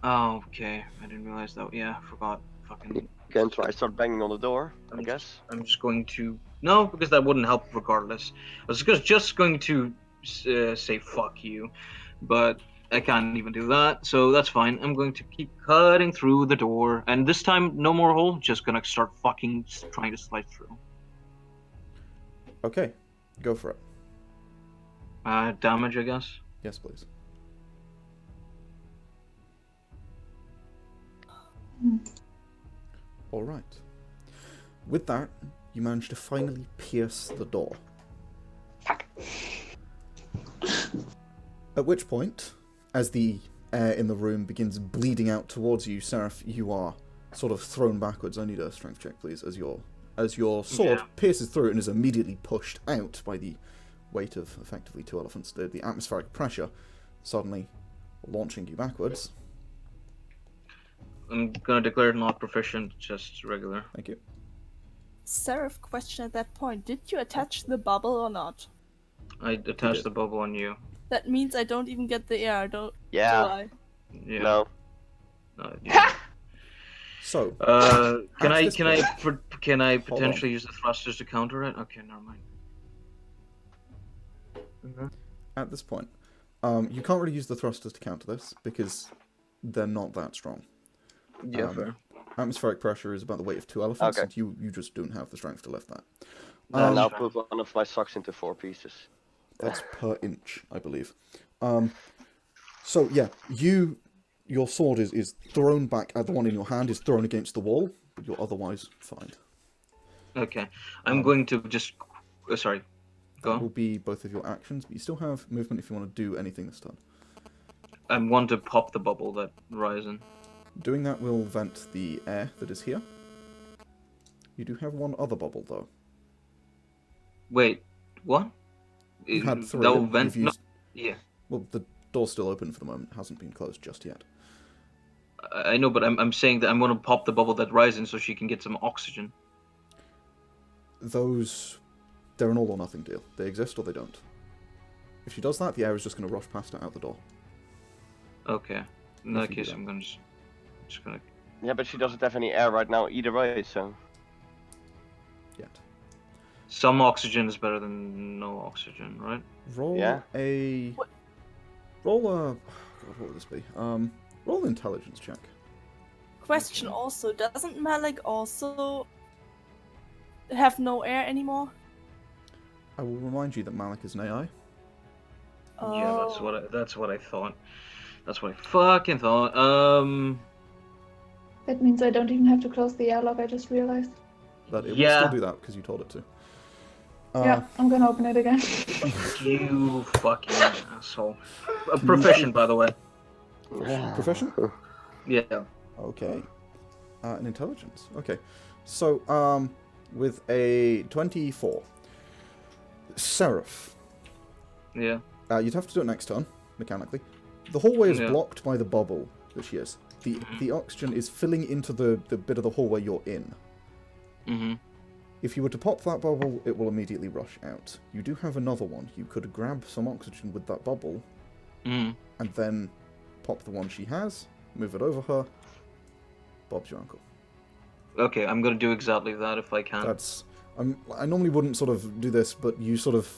Oh, okay. I didn't realize that. Yeah, I forgot. Fucking. Again, try start banging on the door, I guess. I'm just going to. No, because that wouldn't help regardless. I was just going to say fuck you, but I can't even do that, so that's fine. I'm going to keep cutting through the door, and this time, no more hole. Just gonna start fucking trying to slide through. Okay, go for it. Damage, I guess. Yes, please. All right. With that, you manage to finally pierce the door. Fuck. At which point, as the air in the room begins bleeding out towards you, Seraph, you are sort of thrown backwards. I need a strength check, please, as your sword Yeah. pierces through and is immediately pushed out by the weight of effectively 2 elephants. The atmospheric pressure suddenly launching you backwards. I'm gonna declare it not proficient, just regular. Thank you. Seraph question at that point. Did you attach the bubble or not? I attached the bubble on you. That means I don't even get the air, do Yeah. I? Yeah. No. Yeah. So, Can At I this can I can I on. potentially use the thrusters to counter it? Okay, never mind. at this point, you can't really use the thrusters to counter this because they're not that strong. Yeah, fair. Atmospheric pressure is about the weight of 2 elephants, Okay. and you just don't have the strength to lift that. And I'll fair. put one of my socks into 4 pieces. That's per inch, I believe. So yeah, your sword is thrown back, the one in your hand is thrown against the wall, but you're otherwise fine. Okay, I'm going to just. Sorry, go That will on. be both of your actions, but you still have movement if you want to do anything this turn. I want to pop the bubble that rising. Doing that will vent the air that is here. You do have one other bubble, though. Wait, what? You had 3. That will You've vent. No, used- yeah, Well, the door's still open for the moment. It hasn't been closed just yet. I know, but I'm saying that I'm going to pop the bubble that rising so she can get some oxygen. They're an all or nothing deal. They exist or they don't. If she does that, the air is just going to rush past her out the door. Okay, in If that you do case, that. I'm going to just gonna. Yeah, but she doesn't have any air right now either way, so... Yet. Some oxygen is better than no oxygen, right? Roll Yeah. a... What? Roll a... God, what would this be? Roll an intelligence check. Question also, doesn't Malik also have no air anymore? I will remind you that Malik is an AI. Yeah, that's what I thought. That's what I fucking thought. That means I don't even have to close the airlock, I just realized. But it will Yeah. still do that because you told it to. Yeah, I'm gonna open it again. You fucking asshole. Proficient, by the way. Proficient? Yeah. Okay. An intelligence. Okay. So, with a 24. Seraph. Yeah. You'd have to do it next turn, mechanically. The hallway is Yeah. blocked by the bubble that she is. The oxygen is filling into the bit of the hallway you're in. Mm-hmm. If you were to pop that bubble, it will immediately rush out. You do have another one. You could grab some oxygen with that bubble, Mm-hmm. and then pop the one she has, move it over her. Bob's your uncle. Okay, I'm gonna do exactly that if I can. That's... I normally wouldn't sort of do this, but you sort of...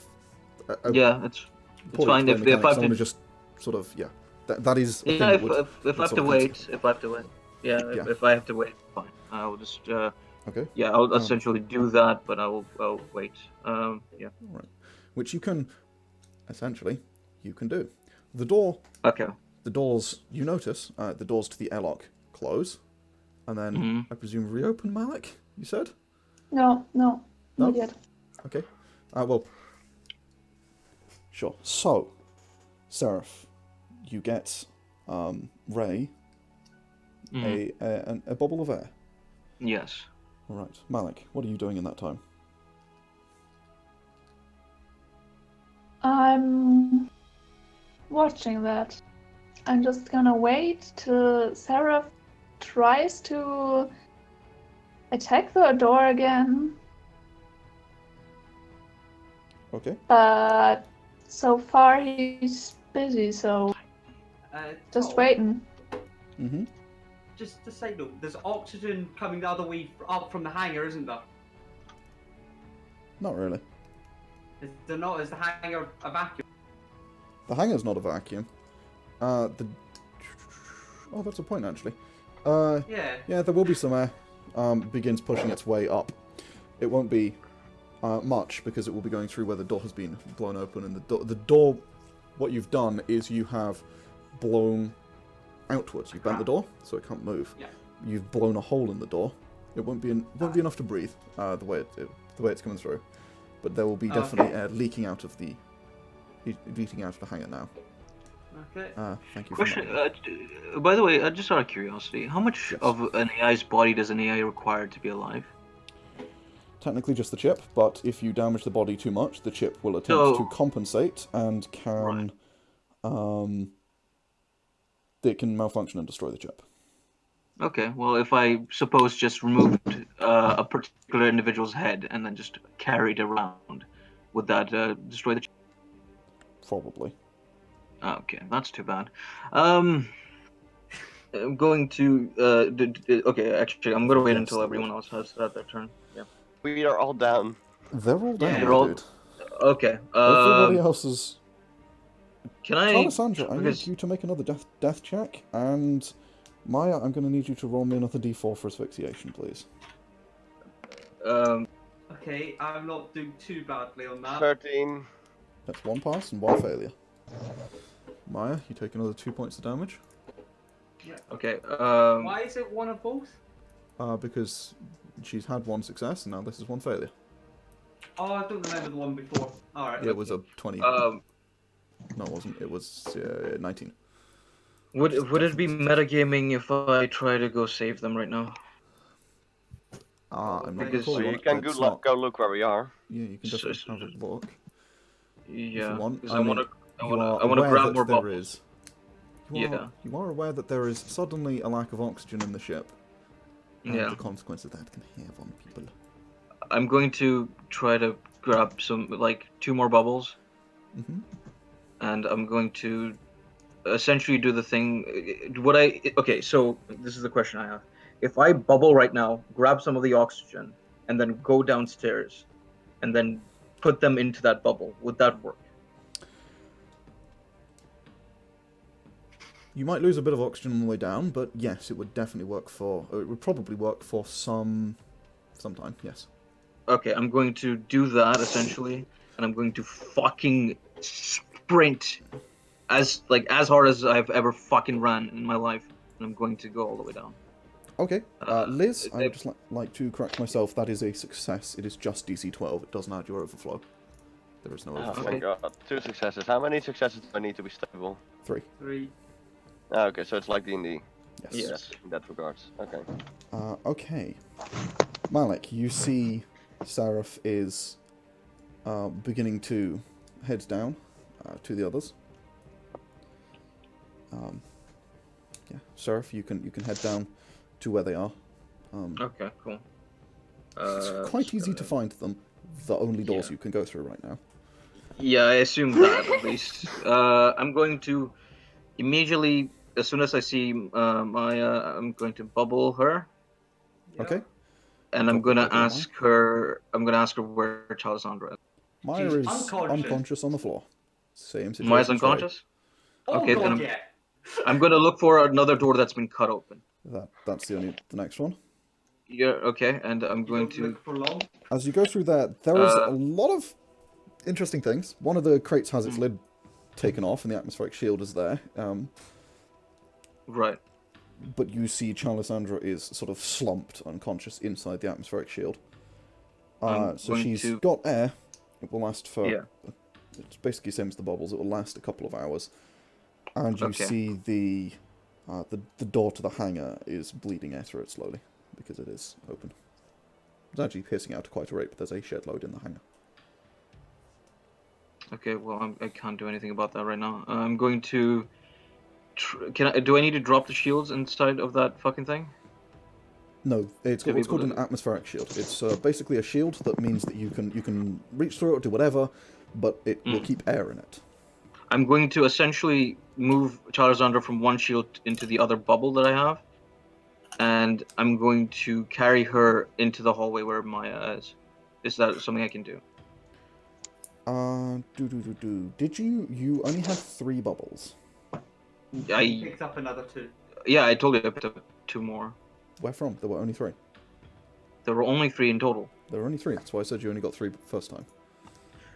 Yeah, it's fine if I I have want to to. just sort of... Yeah. That is a thing Yeah, that if would... if I have sort to of wait, consider. if I have to wait. Yeah, Yeah. if I have to wait, fine. I'll just. Okay. Yeah, I'll essentially do that, but I'll wait. Yeah. Alright. Which you can... Essentially, you can do. The door... Okay. The doors... You notice, the doors to the airlock close. And then, Mhm. I presume, reopen, Malik? You said? No, not No? yet. Okay. Well... Sure. So, Seraph, you get, Ray, Mhm. a bubble of air. Yes. Alright. Malik, what are you doing in that time? I'm watching that. I'm just gonna wait till Seraph tries to attack the door again. Okay. But so far he's busy, so just Tom, waiting. Mm-hmm. Just to say though, there's oxygen coming the other way up from the hangar, isn't there? Not really. Is there not? Is the hangar a vacuum? The hangar's not a vacuum. Oh, that's a point, actually. Yeah. Yeah, there will be some air. Begins pushing its way up. It won't be much, because it will be going through where the door has been blown open, and the door, what you've done is you have blown outwards. You've bent the door, so it can't move. Yeah. You've blown a hole in the door. It won't be enough to breathe, the way it's coming through. But there will be definitely air leaking out of the hangar now. Okay. Thank you for Question. that. By the way, just out of curiosity, how much Yes. of an AI's body does an AI require to be alive? Technically just the chip, but if you damage the body too much, the chip will attempt So- to compensate and can... it can malfunction and destroy the chip. Okay, well, if I suppose just removed a particular individual's head and then just carried around, would that destroy the chip? Probably. Okay, that's too bad. I'm going to. Okay, actually, I'm going to wait Yes, until that everyone would. else has had their turn. Yeah. We are all down. They're all down, Yeah. They're all- dude. Okay. Everybody else is... Can I? Charlissandra, I need because- you to make another death check, and Maya, I'm going to need you to roll me another d4 for asphyxiation, please. Okay, I'm not doing too badly on that. 13. That's one pass and one failure. Maya, you take another 2 points of damage, Yeah. Okay. Why is it one of both? because she's had one success, and now this is one failure. Oh, I don't remember the one before. Alright. It was a 20... Um. No, it wasn't. It was 19. Would it be metagaming if I try to go save them right now? I'm not Because- gonna call So you on it, can but it's go not... look where we are. Yeah, you can So- definitely have a look. Yeah. want. Because I I mean, want to. You are I want to aware grab that more there bubbles. is- Yeah. You are aware that there is suddenly a lack of oxygen in the ship. And Yeah. the consequences that can have on people. I'm going to try to grab some, like, 2 more bubbles, Mm-hmm. and I'm going to essentially do the thing. Okay, so this is the question I have. If I bubble right now, grab some of the oxygen, and then go downstairs, and then put them into that bubble, would that work? You might lose a bit of oxygen on the way down, but yes, it would definitely work for... It would probably work for some time, yes. Okay, I'm going to do that, essentially, and I'm going to fucking sprint as hard as I've ever fucking ran in my life, and I'm going to go all the way down. Okay, Liz, I they- would just like to correct myself. That is a success. It is just DC 12. It doesn't add your overflow. There is no Oh overflow. my Okay. god. 2 successes. How many successes do I need to be stable? 3. 3. Ah, okay, so it's like D&D. Yes. In that regards. Okay. Okay. Malik, you see Seraph is beginning to head down to the others. Yeah, Seraph, you can head down to where they are. Okay, cool. It's quite easy to find them. The only doors Yeah. you can go through right now. Yeah, I assume that at least. I'm going to immediately, as soon as I see Maya, I'm going to bubble her, Okay. and I'm Drop the gonna bubble, Maya. ask her. I'm gonna ask her where Charlissandra is. Maya She's is unconscious. unconscious on the floor. Same situation. Maya's as Ray. unconscious. Oh Okay, god, then yeah. I'm gonna look for another door that's been cut open. That's the next one. Yeah. Okay, and I'm You going don't to. look for long. As you go through there is a lot of interesting things. One of the crates has its lid taken off, and the atmospheric shield is there. Right. But you see Charlissandra is sort of slumped, unconscious inside the atmospheric shield. I'm So going she's to- got air. It will last for... Yeah. It's basically the same as the bubbles. It will last a couple of hours. And you Okay. see the door to the hangar is bleeding air through it slowly, because it is open. It's actually piercing out to quite a rate, but there's a shed load in the hangar. Okay. Well, I can't do anything about that right now. I'm going to. Do I need to drop the shields inside of that fucking thing? No, it's To got be what's called able an to- atmospheric shield. It's basically a shield that means that you can reach through it, do whatever, but it will keep air in it. I'm going to essentially move Charlissandra from one shield into the other bubble that I have, and I'm going to carry her into the hallway where Maya is. Is that something I can do? Did you only had 3 bubbles? Picks up another 2. Yeah, I told you I picked up 2 more. Where from? There were only 3. There were only 3 in total. There were only 3. That's why I said you only got 3 first time.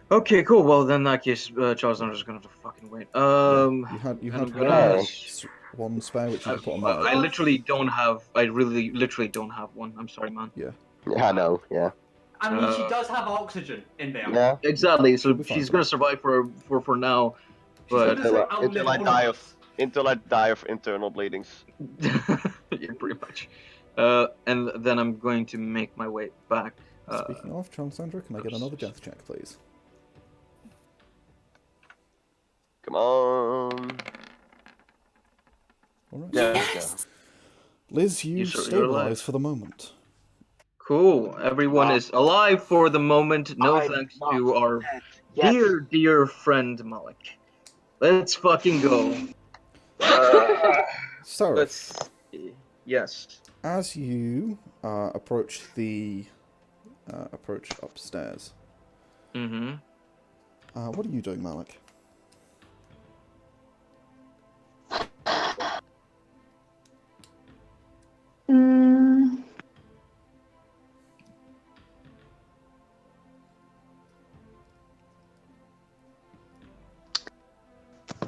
Okay, cool. Well, then in that case, Charlissandra's gonna have to fucking wait. You and had I'm gonna. one spare which you could put on I there. literally don't have. I really, literally don't have one. I'm sorry, man. Yeah. Yeah, I know. Yeah. I mean, she does have oxygen in there. Yeah. Exactly. So Should be fine she's for gonna that. survive for now. She's But gonna outlive Until I all die of of us. until I die of internal bleedings. yeah, pretty much. And then I'm going to make my way back. Speaking of, Charlissandra, can I get another death check, please? Come on. Alright. Yeah. Liz, you You're stabilize alive. for the moment. Cool. Everyone is alive for the moment. No I'm thanks not to our Yes. dear friend Malik. Let's fucking go. So, Let's. Yes. as you approach upstairs, Mm-hmm. what are you doing, Malik? Mm,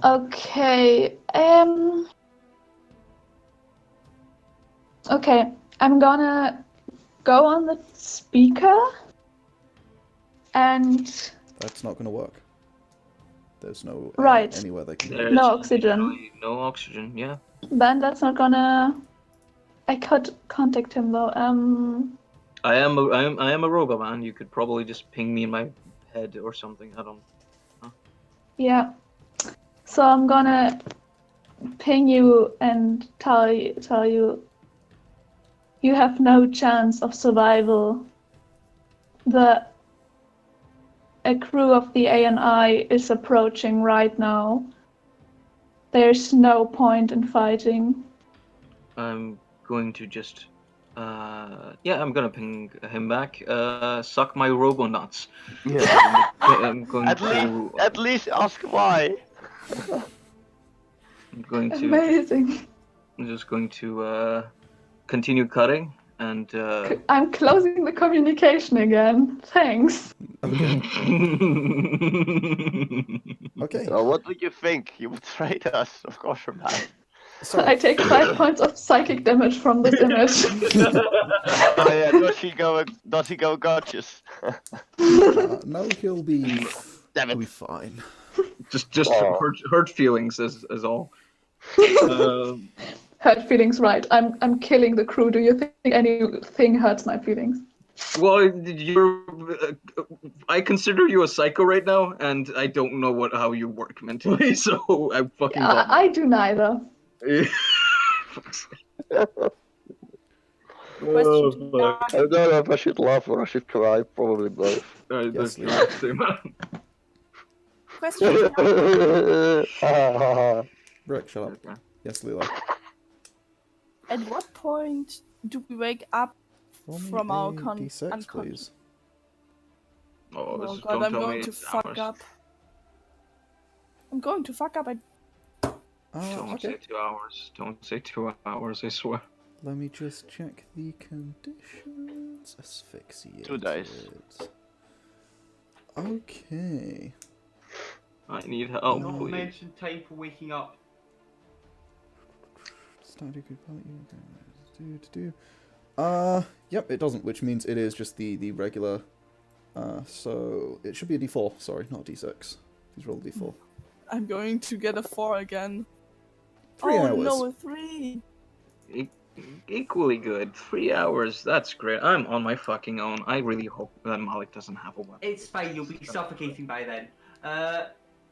okay. Okay. I'm gonna go on the speaker and That's not going to work. There's no Right. anywhere they can There's go. no oxygen. No oxygen. Yeah. Then that's not gonna. I could contact him though. I am a robot man. You could probably just ping me in my head or something. I don't. Yeah. So I'm gonna ping you and tell you you have no chance of survival. A crew of the ANI is approaching right now. There's no point in fighting. I'm going to just. Yeah, I'm gonna ping him back. Suck my robo nuts. Yeah. I'm going At least ask why. I'm going to. Amazing. I'm just going to continue cutting and. I'm closing the communication again. Thanks. Okay. Well, what do you think? You betrayed us. Of course you're bad. So, I take 5 points of psychic damage from this image. Oh yeah, does he go gorgeous? no, he'll be Damn it. fine. just Oh. hurt feelings is all. hurt feelings right. I'm killing the crew. Do you think anything hurts my feelings? Well, I consider you a psycho right now, and I don't know how you work mentally, so I fucking don't. I do neither. Question to fuck. I don't know if I should laugh or I should cry. Probably both. Alright, Yes, okay, Lilo. same. Question to Rick, shut up. Okay. Yes, Lilo. At what point do we wake up Roll me from our a D6, unconscious? please. Oh, Oh this god, don't I'm tell going me to it's fuck hours. up. I'm going to fuck up. Don't Okay. say 2 hours. Don't say 2 hours, I swear. Let me just check the conditions. Asphyxiated. 2 days. Okay. I need No help, please. mention time for waking up. Static do. Yep, it doesn't, which means it is just the regular. So it should be a D4. Sorry, not a D6. Please roll a D4. I'm going to get a 4 again. 3 oh hours. no, a 3! Equally good. 3 hours. That's great. I'm on my fucking own. I really hope that Malik doesn't have a weapon. It's fine, you'll be suffocating by then.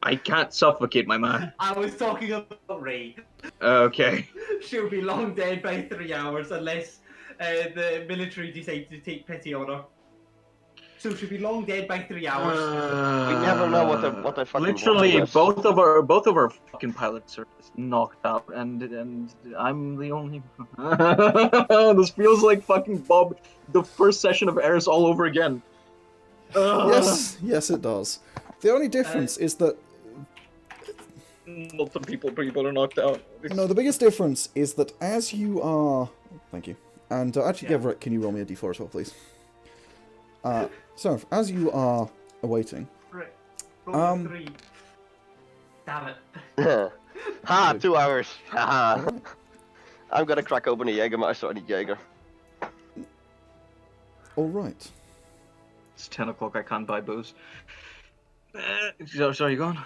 I can't suffocate my man. I was talking about Ray. Okay. She'll be long dead by 3 hours unless the military decide to take pity on her. So she'll be long dead by 3 hours. We never know what the fucking Literally, bottom is. both of our fucking pilots are just knocked out, and I'm the only. This feels like fucking Bob, the first session of Airs all over again. Yes, it does. The only difference is that Lots of people are knocked out. no, the biggest difference is that as you are, thank you, and actually, Yeah. Everett, can you roll me a D4 as well, please? So as you are awaiting, Right. Roll 3. Damn it. Ha! 2 hours. Ha! I'm gonna crack open a Jägermeister and a Jäger. all right. It's 10 o'clock. I can't buy booze. Sorry, you going?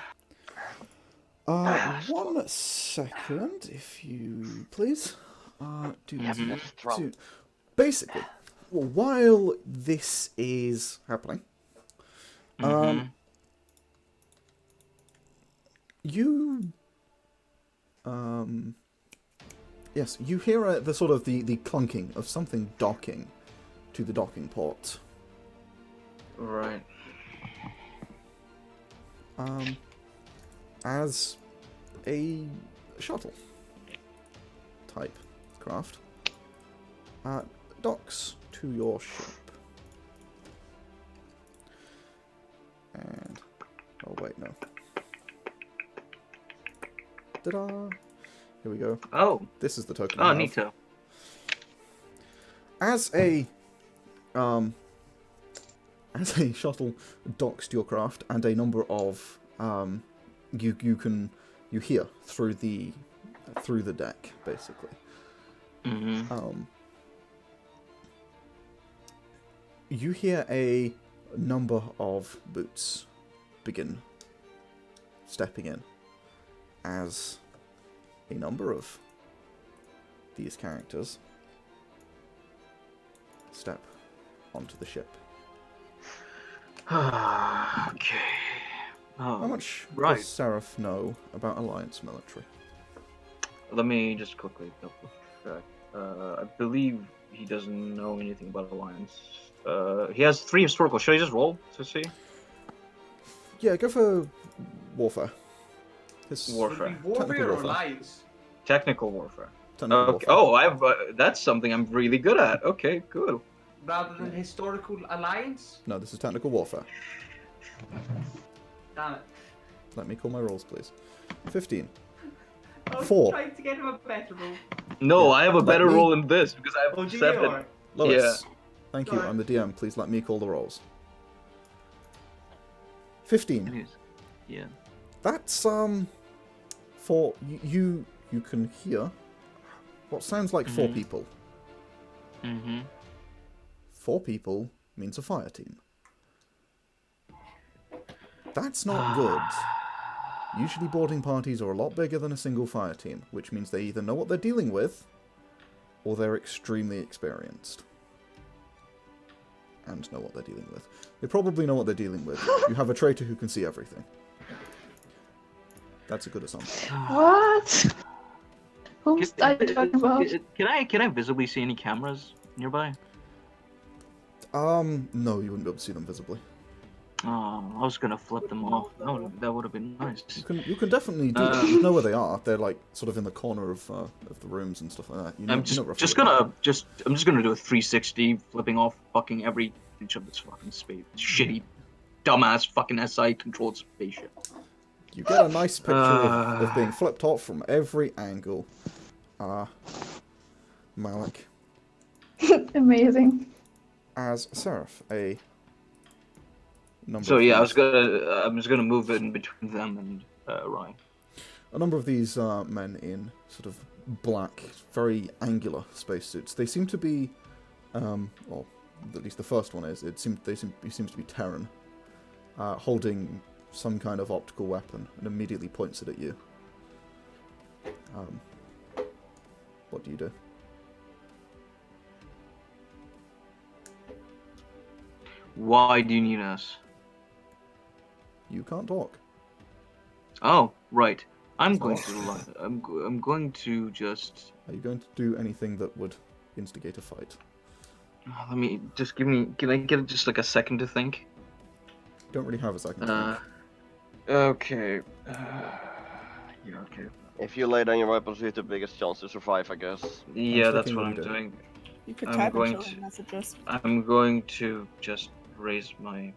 1 second, if you please. Yes, that's strong. Basically, while this is happening, you, yes, you hear the sort of the clunking of something docking to the docking port. Right. As a shuttle type craft docks to your ship. And oh wait, no. Ta-da! Here we go. Oh. This is the token. Oh, I have. neato. As a shuttle docks to your craft, and a number of you hear through the deck, basically. You hear a number of boots begin stepping in as a number of these characters step onto the ship. Okay. How much right. does Seraph know about Alliance military? Let me just quickly double check. I believe he doesn't know anything about Alliance. He has 3 historical. Should I just roll to see? Yeah, go for warfare. Warfare. Would it be warfare Technical or warfare. alliance? Technical warfare. Technical Okay. warfare. Oh, I've that's something I'm really good at. Okay, good. Rather than historical alliance? No, this is technical warfare. Damn it. Let me call my rolls, please. 15. I was 4. trying to get him a better roll. No, Yeah, I have a let better me- roll than this because I have Oh, do you? 7. Alright. Lois, thank you. Sorry. I'm the DM. Please let me call the rolls. 15. Yeah. That's for you can hear what sounds like 4 people. Mm-hmm. 4 people means a fire team. That's not good. Usually boarding parties are a lot bigger than a single fire team, which means they either know what they're dealing with, or they're extremely experienced. And know what they're dealing with. They probably know what they're dealing with. You have a traitor who can see everything. That's a good assumption. What? Whom are you talking about? Can I visibly see any cameras nearby? No, you wouldn't be able to see them visibly. Oh, I was gonna flip them off. That would have been nice. You can definitely do that. You know where they are. They're like sort of in the corner of the rooms and stuff like that. You know, I'm just gonna do a 360, flipping off fucking every inch of this fucking space. Shitty, dumbass fucking SI controlled spaceship. You get a nice picture of being flipped off from every angle. Malik Amazing. as Seraph, a number. So of yeah, these, I'm just gonna move in between them and Ryan. a number of these men in sort of black, very angular spacesuits. They seem to be, well, at least the first one is. He seems to be Terran, holding some kind of optical weapon, and immediately points it at you. What do you do? Why do you need us? You can't talk. Oh, right. I'm Sorry. going to just. Are you going to do anything that would instigate a fight? Let me just give me. Can I get just like a second to think? Don't really have a second. To think. Okay. Yeah. Okay. If you lay down your weapons, you have the biggest chance to survive, I guess. Yeah, that's thinking what what I'm you do. doing. You could I'm type going and show to- him messages. I'm going to just raise my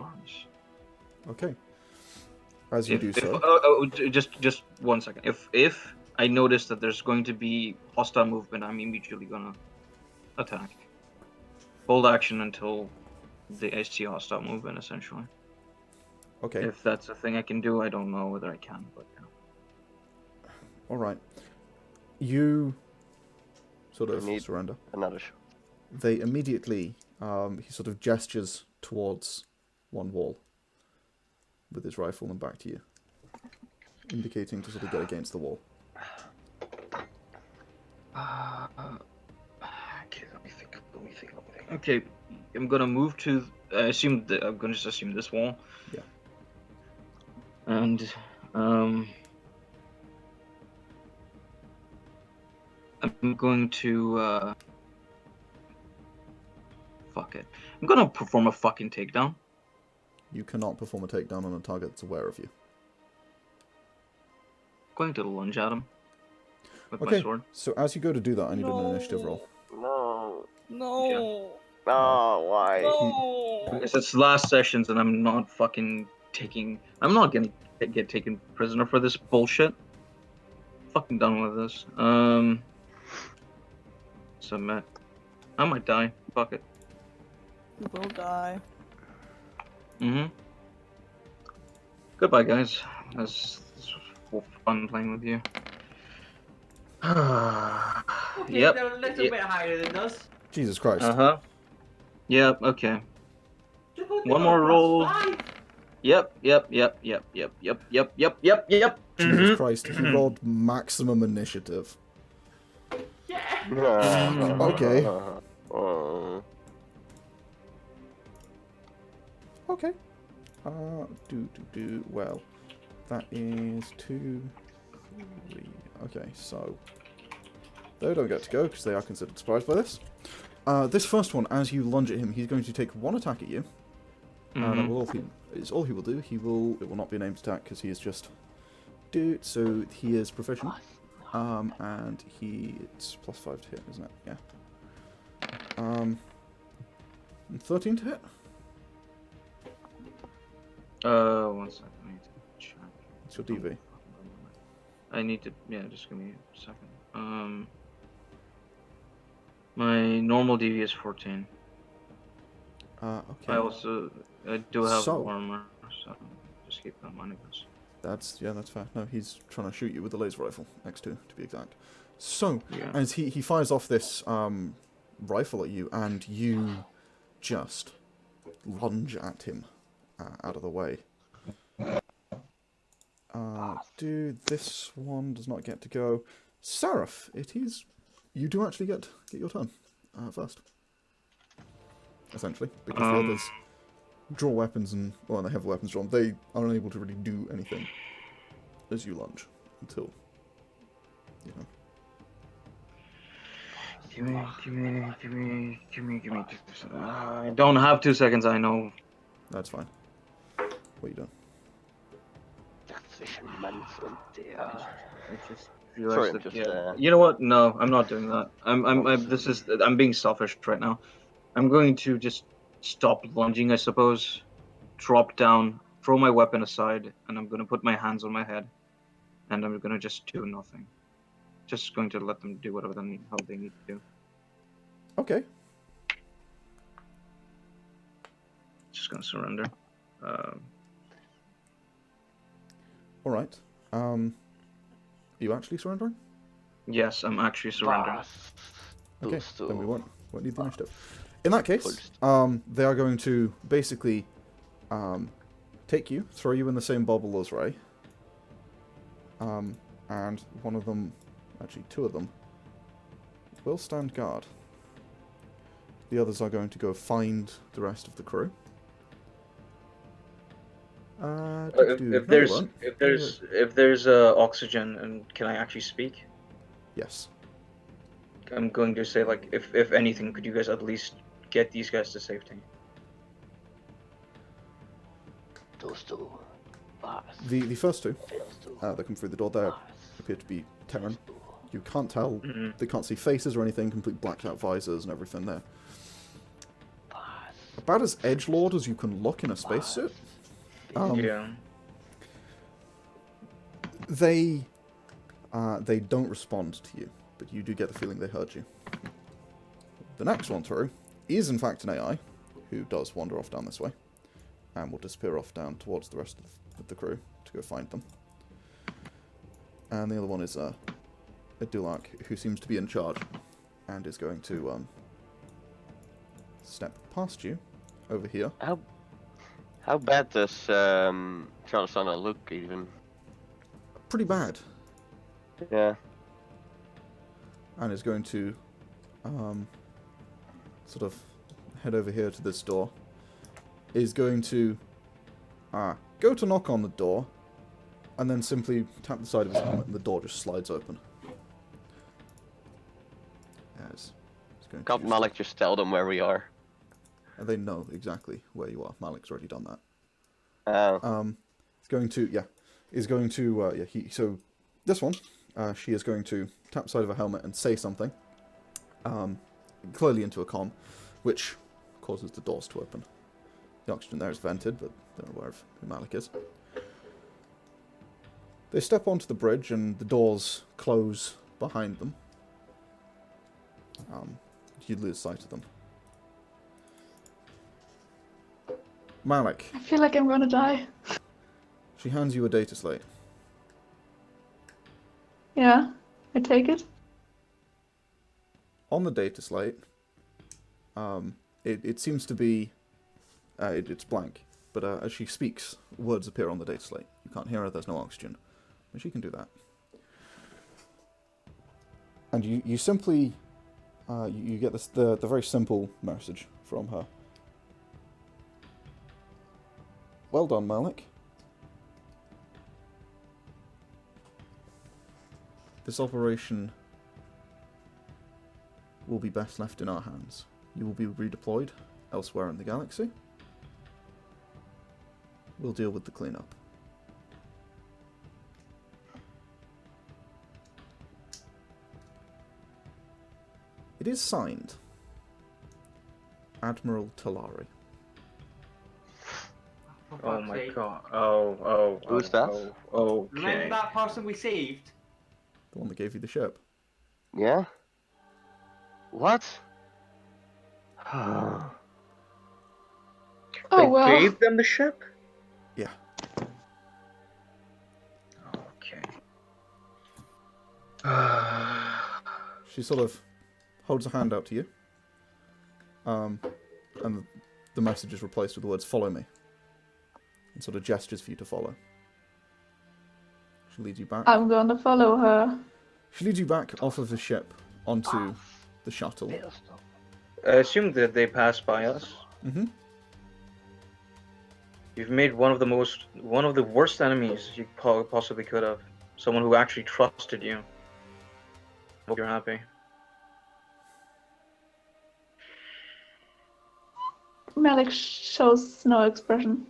arms. Okay. As you do so. Just 1 second. If I notice that there's going to be hostile movement, I'm immediately gonna attack. Hold action until I see hostile movement, essentially. Okay. If that's a thing I can do, I don't know whether I can, but yeah. All right. You sort of need- surrender. Another shot. They immediately, he sort of gestures towards one wall with his rifle and back to you, indicating to sort of get against the wall. Okay, let me think. Okay, I'm gonna move to. I'm gonna just assume this wall. Yeah. And I'm going to fuck it. I'm gonna perform a fucking takedown. You cannot perform a takedown on a target that's aware of you. Going to lunge at him with my Okay. sword. So as you go to do that, I need an initiative roll. No. No. No, why? No. Because it's last sessions and I'm not fucking taking. I'm not gonna get taken prisoner for this bullshit. Fucking done with this. Submit. I might die. Fuck it. You will die. Goodbye, guys. This was fun playing with you. Okay, Yep. they're a little bit higher than us. Jesus Christ. Uh-huh. Yep, okay. Triple One more plus roll. 5. Yep. Jesus Christ. He rolled maximum initiative. Yeah. Okay. Okay. Well, that is 2, 3. Okay, so they don't get to go because they are considered surprised by this. This first one, as you lunge at him, he's going to take one attack at you. That will all he will do. It will not be an aimed attack because he is just so he is proficient. And it's +5 to hit, isn't it? Yeah. 13 to hit. 1 second. I need to check. It's your DV. I need to. Yeah, just give me a second. My normal DV is 14. Okay. I do have So- armor, so just keep that in mind, I guess. That's fair. No, he's trying to shoot you with the laser rifle, X2 to be exact. So, Yeah. as he fires off this rifle at you, and you just lunge at him out of the way. This one does not get to go. Seraph, it is. You do actually get your turn first. Essentially, because the others draw weapons and they have weapons drawn. They are unable to really do anything as you lunge until Give me. I don't have 2 seconds. I know. That's fine. What are you doing? I just Sorry, realized I'm just. You know what? No, I'm not doing that. I'm being selfish right now. I'm going to just stop lunging, I suppose. Drop down, throw my weapon aside, and I'm gonna put my hands on my head, and I'm gonna just do nothing. Just going to let them do whatever how they need to do. Okay. Just gonna surrender. All right. Are you actually surrendering? Yes, I'm actually surrendering. Okay. Then we won't need the initiative. In that case, they are going to basically take you, throw you in the same bubble as Ray. And one of them, actually 2 of them, will stand guard. The others are going to go find the rest of the crew. If there's oxygen, and can I actually speak? Yes. I'm going to say, like, if anything, could you guys at least get these guys to safety? Those 2. The first 2 that come through the door there appear to be Terran. You can't tell. They can't see faces or anything. Complete blacked out visors and everything there. About as edgelord as you can look in a spacesuit. Yeah. They don't respond to you, but you do get the feeling they heard you. The next one through is in fact an AI, who does wander off down this way, and will disappear off down towards the rest of the crew to go find them. And the other one is a Dulak, who seems to be in charge, and is going to step past you over here. How bad does Charlissandra look even? Pretty bad. Yeah. And is going to sort of head over here to this door. Is going to go to knock on the door, and then simply tap the side of his helmet, and the door just slides open. Can't Malik just tell them where we are? And they know exactly where you are. Malik's already done that. Oh. He's going to, so this one, she is going to tap the side of her helmet and say something, clearly into a comm, which causes the doors to open. The oxygen there is vented, but they're aware of who Malik is. They step onto the bridge and the doors close behind them. You lose sight of them. Malik. I feel like I'm gonna die. She hands you a data slate. Yeah, I take it. On the data slate, it seems to be, it's blank, but as she speaks, words appear on the data slate. You can't hear her, there's no oxygen. And she can do that. And you simply, you get this, the very simple message from her. Well done, Malik. This operation will be best left in our hands. You will be redeployed elsewhere in the galaxy. We'll deal with the cleanup. It is signed Admiral Talari. Oh my god. Oh. Who's that? Oh, Remember okay. that person we saved? The one that gave you the ship. Yeah? What? Oh They well. gave them the ship? Yeah. Okay. She sort of holds a hand out to you. And the message is replaced with the words, "Follow me." And sort of gestures for you to follow. She leads you back. I'm gonna follow her. She leads you back off of the ship onto the shuttle. I assume that they passed by us. Mm-hmm. You've made one of the worst enemies you possibly could have. Someone who actually trusted you. Hope you're happy. Malik shows no expression.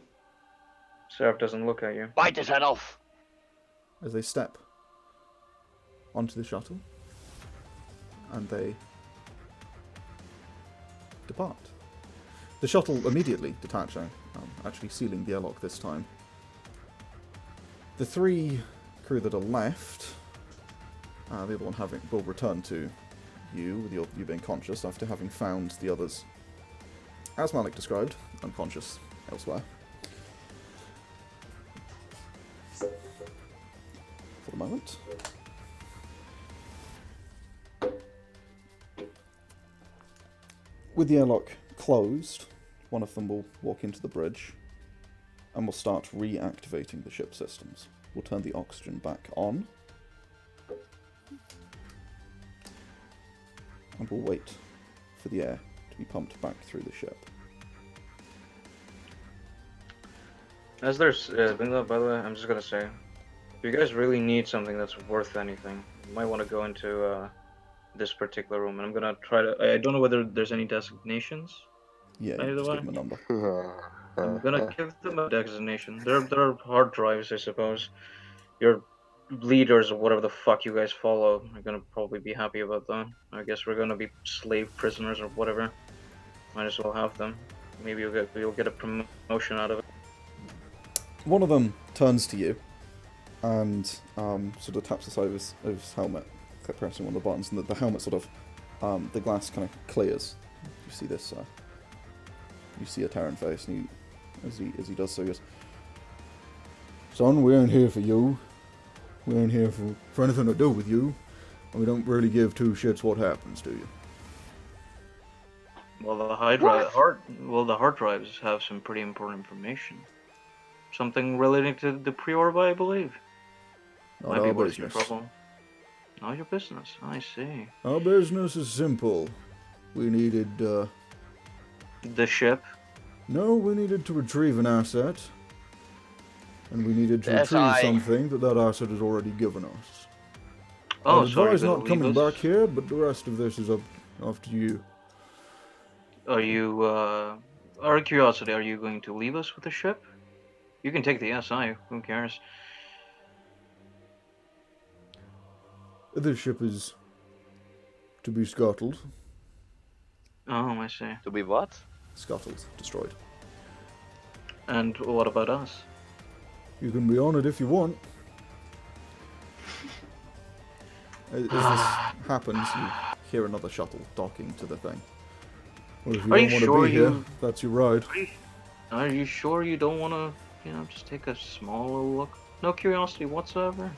Seraph doesn't look at you. Bite his head off! As they step onto the shuttle, and they depart. The shuttle immediately detaching, actually sealing the airlock this time. The 3 crew that are left, the other one will return to you, with you being conscious after having found the others, as Malik described, unconscious elsewhere. For the moment. With the airlock closed, one of them will walk into the bridge and will start reactivating the ship systems. We'll turn the oxygen back on. And we'll wait for the air to be pumped back through the ship. As there's, by the way, I'm just gonna say, if you guys really need something that's worth anything, you might want to go into this particular room. And I'm gonna try to. I don't know whether there's any designations. Yeah, Either just way. give them a number. I'm gonna give them a designation. They're hard drives, I suppose. Your leaders or whatever the fuck you guys follow are gonna probably be happy about that. I guess we're gonna be slave prisoners or whatever. Might as well have them. Maybe you'll get a promotion out of it. One of them turns to you and sort of taps the side of his helmet, pressing one of the buttons, and the helmet sort of, the glass kind of clears. You see this, you see a Terran face, and as he does so, he goes, "Son, we ain't here for you. We ain't here for anything to do with you, and we don't really give 2 shits what happens to you." Well, the hard drives have some pretty important information. Something relating to the pre-orb, I believe. Not our business. Not your business. I see. Our business is simple. We needed, The ship. No, we needed to retrieve an asset. And we needed to retrieve something that asset has already given us. Oh, I'd sorry. advise not coming back here, but the rest of this is up to you. Are you, out of curiosity, are you going to leave us with the ship? You can take the SI, who cares? This ship is to be scuttled. Oh, I see. To be what? Scuttled, destroyed. And what about us? You can be on it if you want. As this happens, you hear another shuttle docking to the thing. Well, if you don't want to be here, that's your ride. Are you sure you don't want to, just take a small little look? No curiosity whatsoever?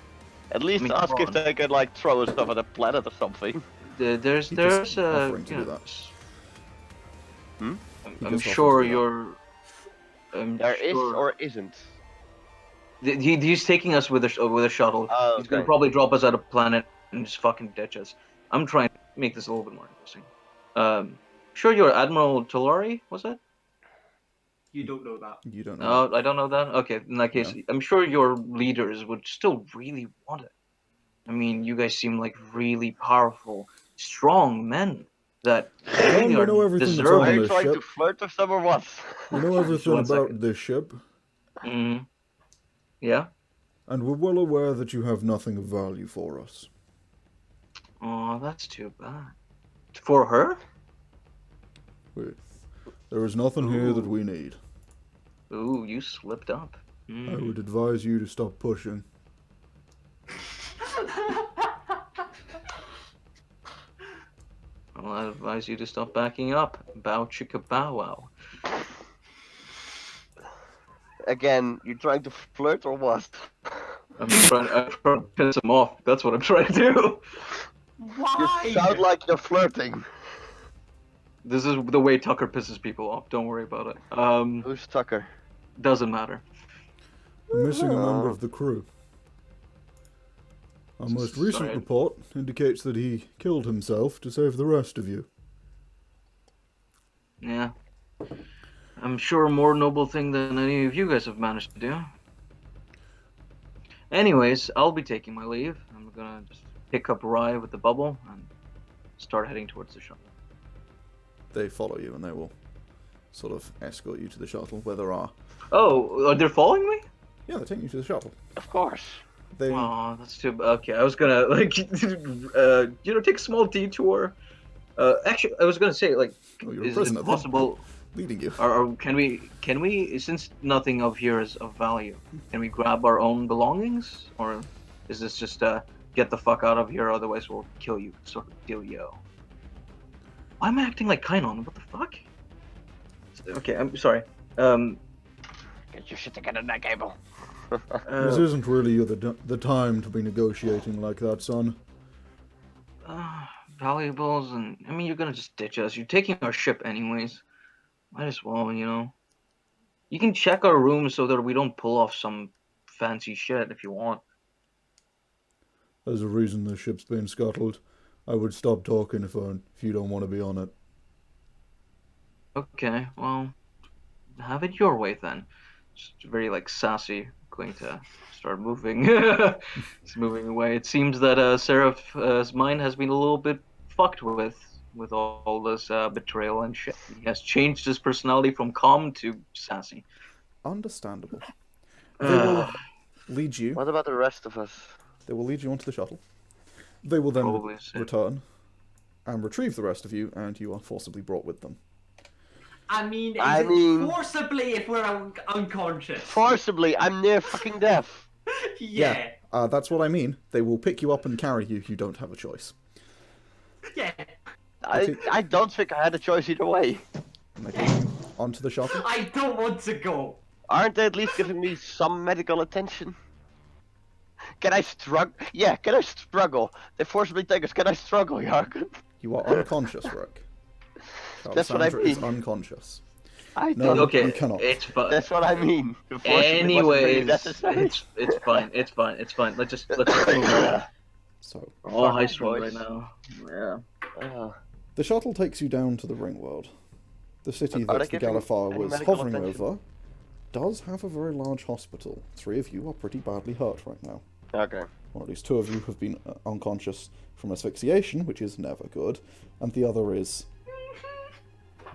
At least ask if they could like throw stuff at a planet or something. There's offering to do that. I'm sure you're. There is or isn't. He's taking us with a shuttle. Oh, He's gonna probably drop us at a planet and just fucking ditch us. I'm trying to make this a little bit more interesting. Sure, you're Admiral Talari, was it? You don't know that. You don't know. I don't know that. Okay, in that case, I'm sure your leaders would still really want it. I mean, you guys seem like really powerful, strong men that really we know everything that's deserving. on Are you this trying ship. to flirt with them or what? We know everything One about second. this ship. Yeah? And we're well aware that you have nothing of value for us. Oh, that's too bad. For her? There is nothing here that we need. Ooh, you slipped up. I would advise you to stop pushing. Well, I advise you to stop backing up. Bow chicka bow wow. Again, you trying to flirt or what? I'm trying to piss him off. That's what I'm trying to do. Why? You sound like you're flirting. This is the way Tucker pisses people off. Don't worry about it. Who's Tucker? Doesn't matter. Missing a member of the crew. Our most recent Sorry. report indicates that he killed himself to save the rest of you. Yeah. I'm sure a more noble thing than any of you guys have managed to do. Anyways, I'll be taking my leave. I'm gonna just pick up Rai with the bubble and start heading towards the shuttle. They follow you and they will sort of escort you to the shuttle where there are... Oh, they're following me? Yeah, they're taking you to the shuttle. Of course. They... Oh, that's too. Okay, I was gonna like, take a small detour. Actually, I was gonna say like, Oh, you're a is prisoner it then. possible? Leading you. Or can we, since nothing of here is of value, can we grab our own belongings, or is this just get the fuck out of here, otherwise we'll kill you sort of dealio? Why am I acting like Kainon? What the fuck? Okay, I'm sorry. Get your shit together, that cable. This isn't really the time to be negotiating like that, son. Valuables, and I mean, you're gonna just ditch us. You're taking our ship anyways. Might as well, you know. You can check our room so that we don't pull off some fancy shit if you want. There's a reason the ship's being scuttled. I would stop talking if you don't want to be on it. Okay, well, have it your way then. Just very like sassy, going to start moving. It's moving away. It seems that Seraph's mind has been a little bit fucked with all this betrayal and shit. He has changed his personality from calm to sassy. Understandable. They will lead you. What about the rest of us? They will lead you onto the shuttle. They will then Probably so. return and retrieve the rest of you, and you are forcibly brought with them. I mean, forcibly if we're unconscious. Forcibly, I'm near fucking death. Yeah. That's what I mean. They will pick you up and carry you. You don't have a choice. Yeah. I don't think I had a choice either way. And they take you onto the shuttle. I don't want to go. Aren't they at least giving me some medical attention? Can I struggle? Yeah, can I struggle? They forcibly take us. Can I struggle, Yargon? You are unconscious, Rick. That's what I Charlissandra is mean. unconscious. I No, don't. Okay, you cannot. it's fine. That's what I mean. Anyways, it's fine. It's fine. Let's move on. So, All high Fucking strung boys. right now. Yeah. the shuttle takes you down to the ring world. The city Are that they the giving Galifar any was medical hovering attention? over does have a very large hospital. 3 of you are pretty badly hurt right now. Okay. Or at least 2 of you have been unconscious from asphyxiation, which is never good, and the other is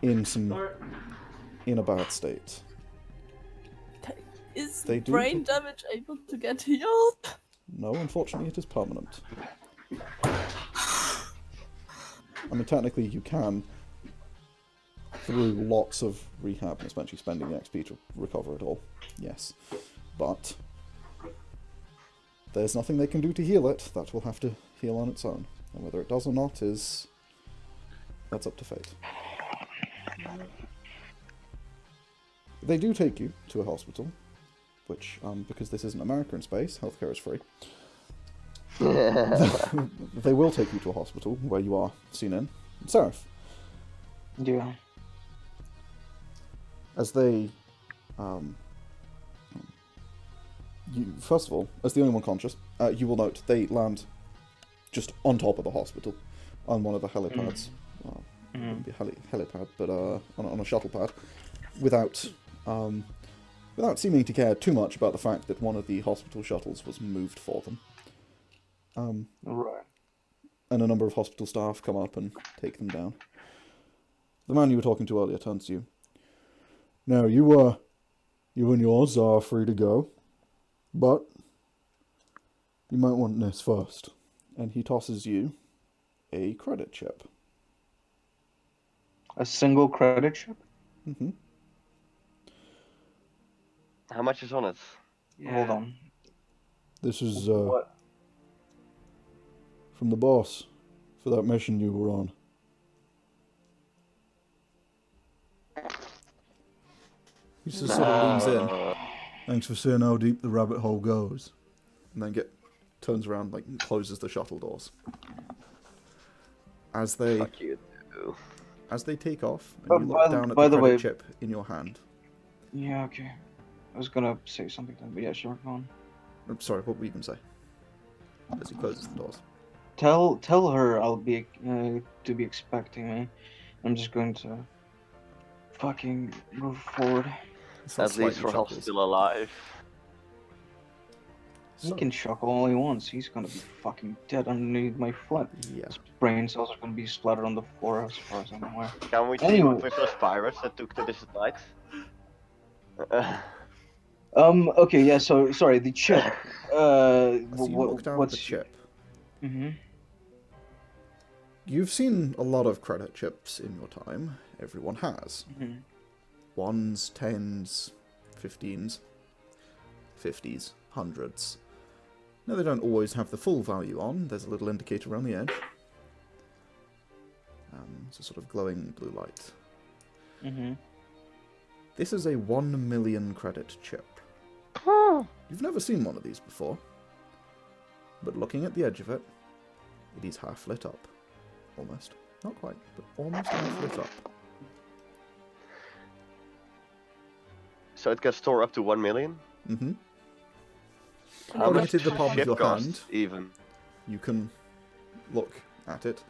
in a bad state. Is They do brain damage able to get healed? No, unfortunately, it is permanent. I mean, technically, you can, through lots of rehab, and especially spending the XP to recover it all. Yes. But there's nothing they can do to heal it. That will have to heal on its own. And whether it does or not that's up to fate. They do take you to a hospital, which, because this isn't America in space, healthcare is free. They will take you to a hospital where you are seen in. Seraph, Yeah. as they, you first of all, as the only one conscious, you will note they land just on top of the hospital, on one of the helipads. Well, it wouldn't be a helipad, but on a shuttle pad, without seeming to care too much about the fact that one of the hospital shuttles was moved for them. Right. And a number of hospital staff come up and take them down. The man you were talking to earlier turns to you. Now, you and yours are free to go, but you might want this first. And he tosses you a credit chip. A single credit chip? Mm-hmm. How much is on it? Hold on. This is What? from the boss for that mission you were on. He just sort of leans in. Thanks for seeing how deep the rabbit hole goes. And then turns around, like, and closes the shuttle doors. As they Fuck you. Too. as they take off, and But you by look the- down at by the the credit way- chip in your hand. Yeah, okay. I was gonna say something then, but yeah, sure, go on. I'm sorry, what were you going to say? as he closes the doors. Tell her I'll be to be expecting me. I'm just going to fucking move forward. He sort At of least slightly Rahul's chuckles. still alive. He So, can chuckle all he wants. He's gonna be fucking dead underneath my foot. yeah. His brain cells are gonna be splattered on the floor as far as I'm aware. Can we Anyway. team up with those pirates that took to this night? Okay, yeah. So sorry, the chip. So you look down at the what's chip. Mm-hmm. You've seen a lot of credit chips in your time. Everyone has. Mm-hmm. 1s, 10s, 15s, 50s, 100s. Now, they don't always have the full value on. There's a little indicator around the edge. It's a sort of glowing blue light. Mm-hmm. This is a 1 million credit chip. You've never seen one of these before. But looking at the edge of it, it is half lit up. Almost. Not quite, but almost half lit up. So it can store up to 1 million? Mm-hmm. How Putting much it in the does palm of ship your cost, hand, even? you can look at it.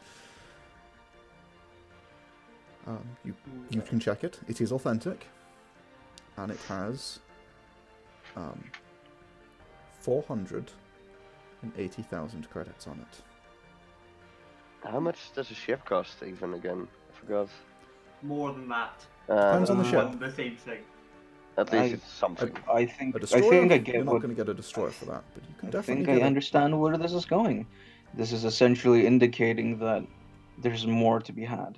You can check it. It is authentic. And it has 480,000 credits on it. How much does a ship cost, even again? I forgot. More than that. Depends on the ship. On the same thing. At least it's something. I think A destroyer, I you're get not what. going to get a destroyer for that, but you can I definitely think I get understand where this is going. This is essentially indicating that there's more to be had.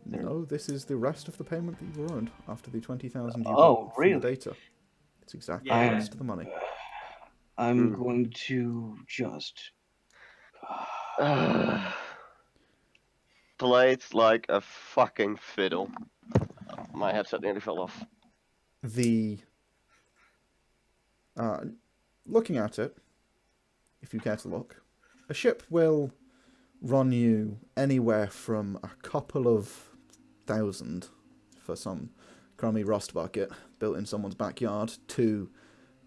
No, this is the rest of the payment that you earned after the 20,000 you Oh, got from really? the data. It's exactly Yeah. the rest of the money. I'm going to just. Played like a fucking fiddle. My headset nearly fell off. Looking at it, if you care to look, a ship will run you anywhere from a couple of thousand for some crummy rust bucket built in someone's backyard to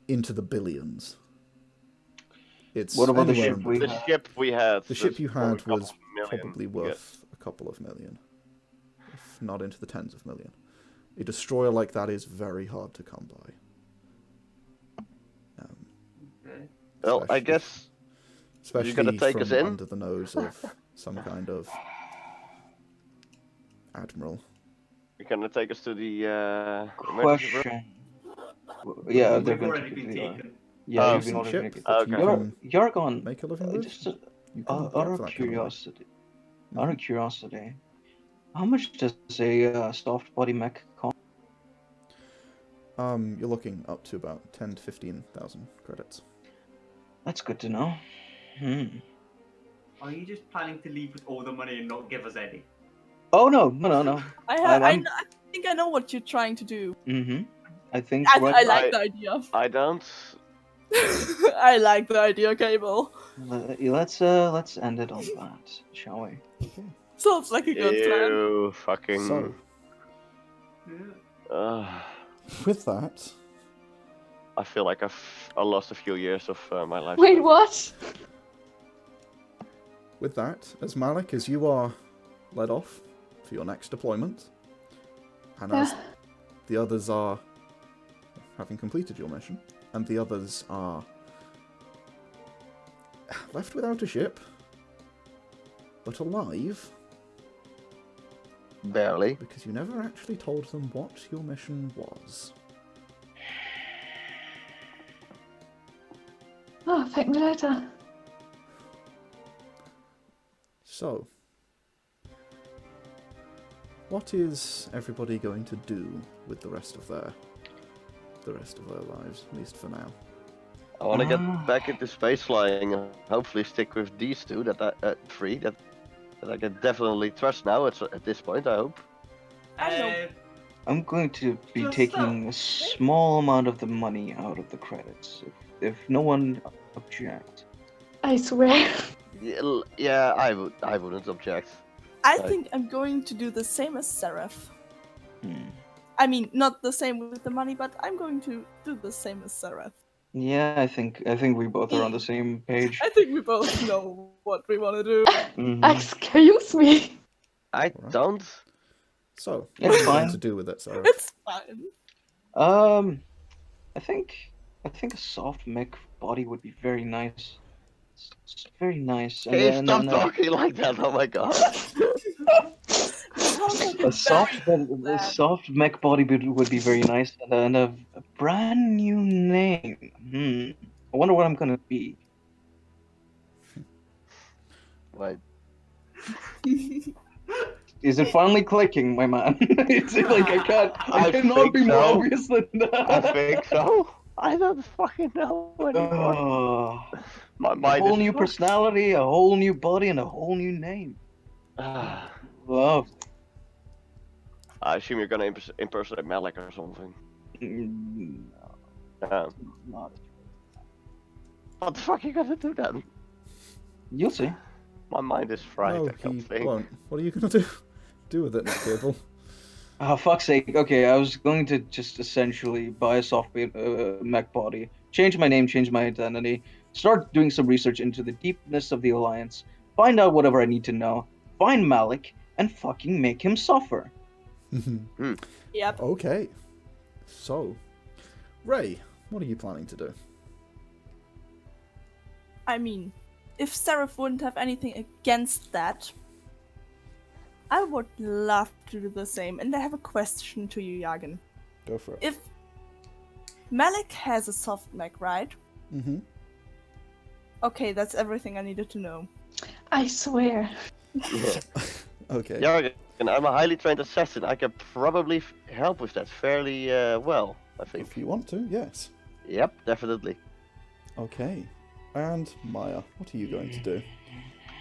into the billions. It's What about the anywhere ship in we between. The ship we had. The ship you had probably a was couple of million, probably I worth guess. a couple of million, if not into the tens of million. A destroyer like that is very hard to come by. Well, I especially- guess Especially gonna take from us in? under the nose of some kind of admiral. you're gonna take us to the emergency room. Question. Yeah, they're We've going already to been do that. taken. Yeah, Oh. you've been Decent ordered ship naked. that Okay. you can Yargon, make a living with. just You can get out for of that kind of money. curiosity. Mhm. Out of curiosity, how much does a soft body mech cost? You're looking up to about 10 to 15,000 credits. That's good to know. Are you just planning to leave with all the money and not give us any? Oh no. I think I know what you're trying to do. I think I right. like the idea. I don't. I like the idea, Cable. Let's end it on that, shall we? Sounds like a good plan. Ew, fucking. So, with that, I feel like I lost a few years of my life. Wait, what? as Malik, as you are led off for your next deployment, and as the others are having completed your mission, and the others are left without a ship, but alive, Barely. because you never actually told them what your mission was. Oh, thank me later. So, what is everybody going to do with the rest of their lives, at least for now? I want to get back into space flying and hopefully stick with these two three that I can definitely trust now. At this point, I hope. I'm going to be Just taking a small amount of the money out of the credits, if no one objects. I swear. Yeah, I wouldn't object. I think I'm going to do the same as Seraph. Hmm. I mean, not the same with the money, but I'm going to do the same as Seraph. Yeah, I think we both are on the same page. I think we both know what we want to do. Mhm. Excuse me. I Alright. don't. So, It's what are you going fine. to do with it, Sarah? It's fine. I think a soft mech body would be very nice. It's very nice. Can you stop talking like that? Oh my god. Sounds like A very soft mech body would be very nice, and a brand new name. I wonder what I'm gonna be. Wait. Is it finally clicking, my man? It's like I I cannot think be more so. obvious than that. I think so. I don't fucking know anymore. Oh, My a mind whole is new fucked. personality, a whole new body, and a whole new name. Love. I assume you're gonna impersonate Malik or something. Yeah. Not. What the fuck are you gonna do then? You'll see. My mind is fried. No, I can't he think. won't. What are you going to do with it, Cable? Oh, fuck's sake. Okay, I was going to just essentially buy a software mech body, change my name, change my identity, start doing some research into the deepness of the Alliance, find out whatever I need to know, find Malik, and fucking make him suffer. Yep. Okay. So, Ray, what are you planning to do? I mean, if Seraph wouldn't have anything against that, I would love to do the same. And I have a question to you, Yargon. Go for it. If Malik has a soft mech, right? Mm-hmm. Okay, that's everything I needed to know. I swear. Okay. Yargon, I'm a highly trained assassin. I can probably help with that fairly well, I think. If you want to, yes. Yep, definitely. Okay. And Maya, what are you going to do?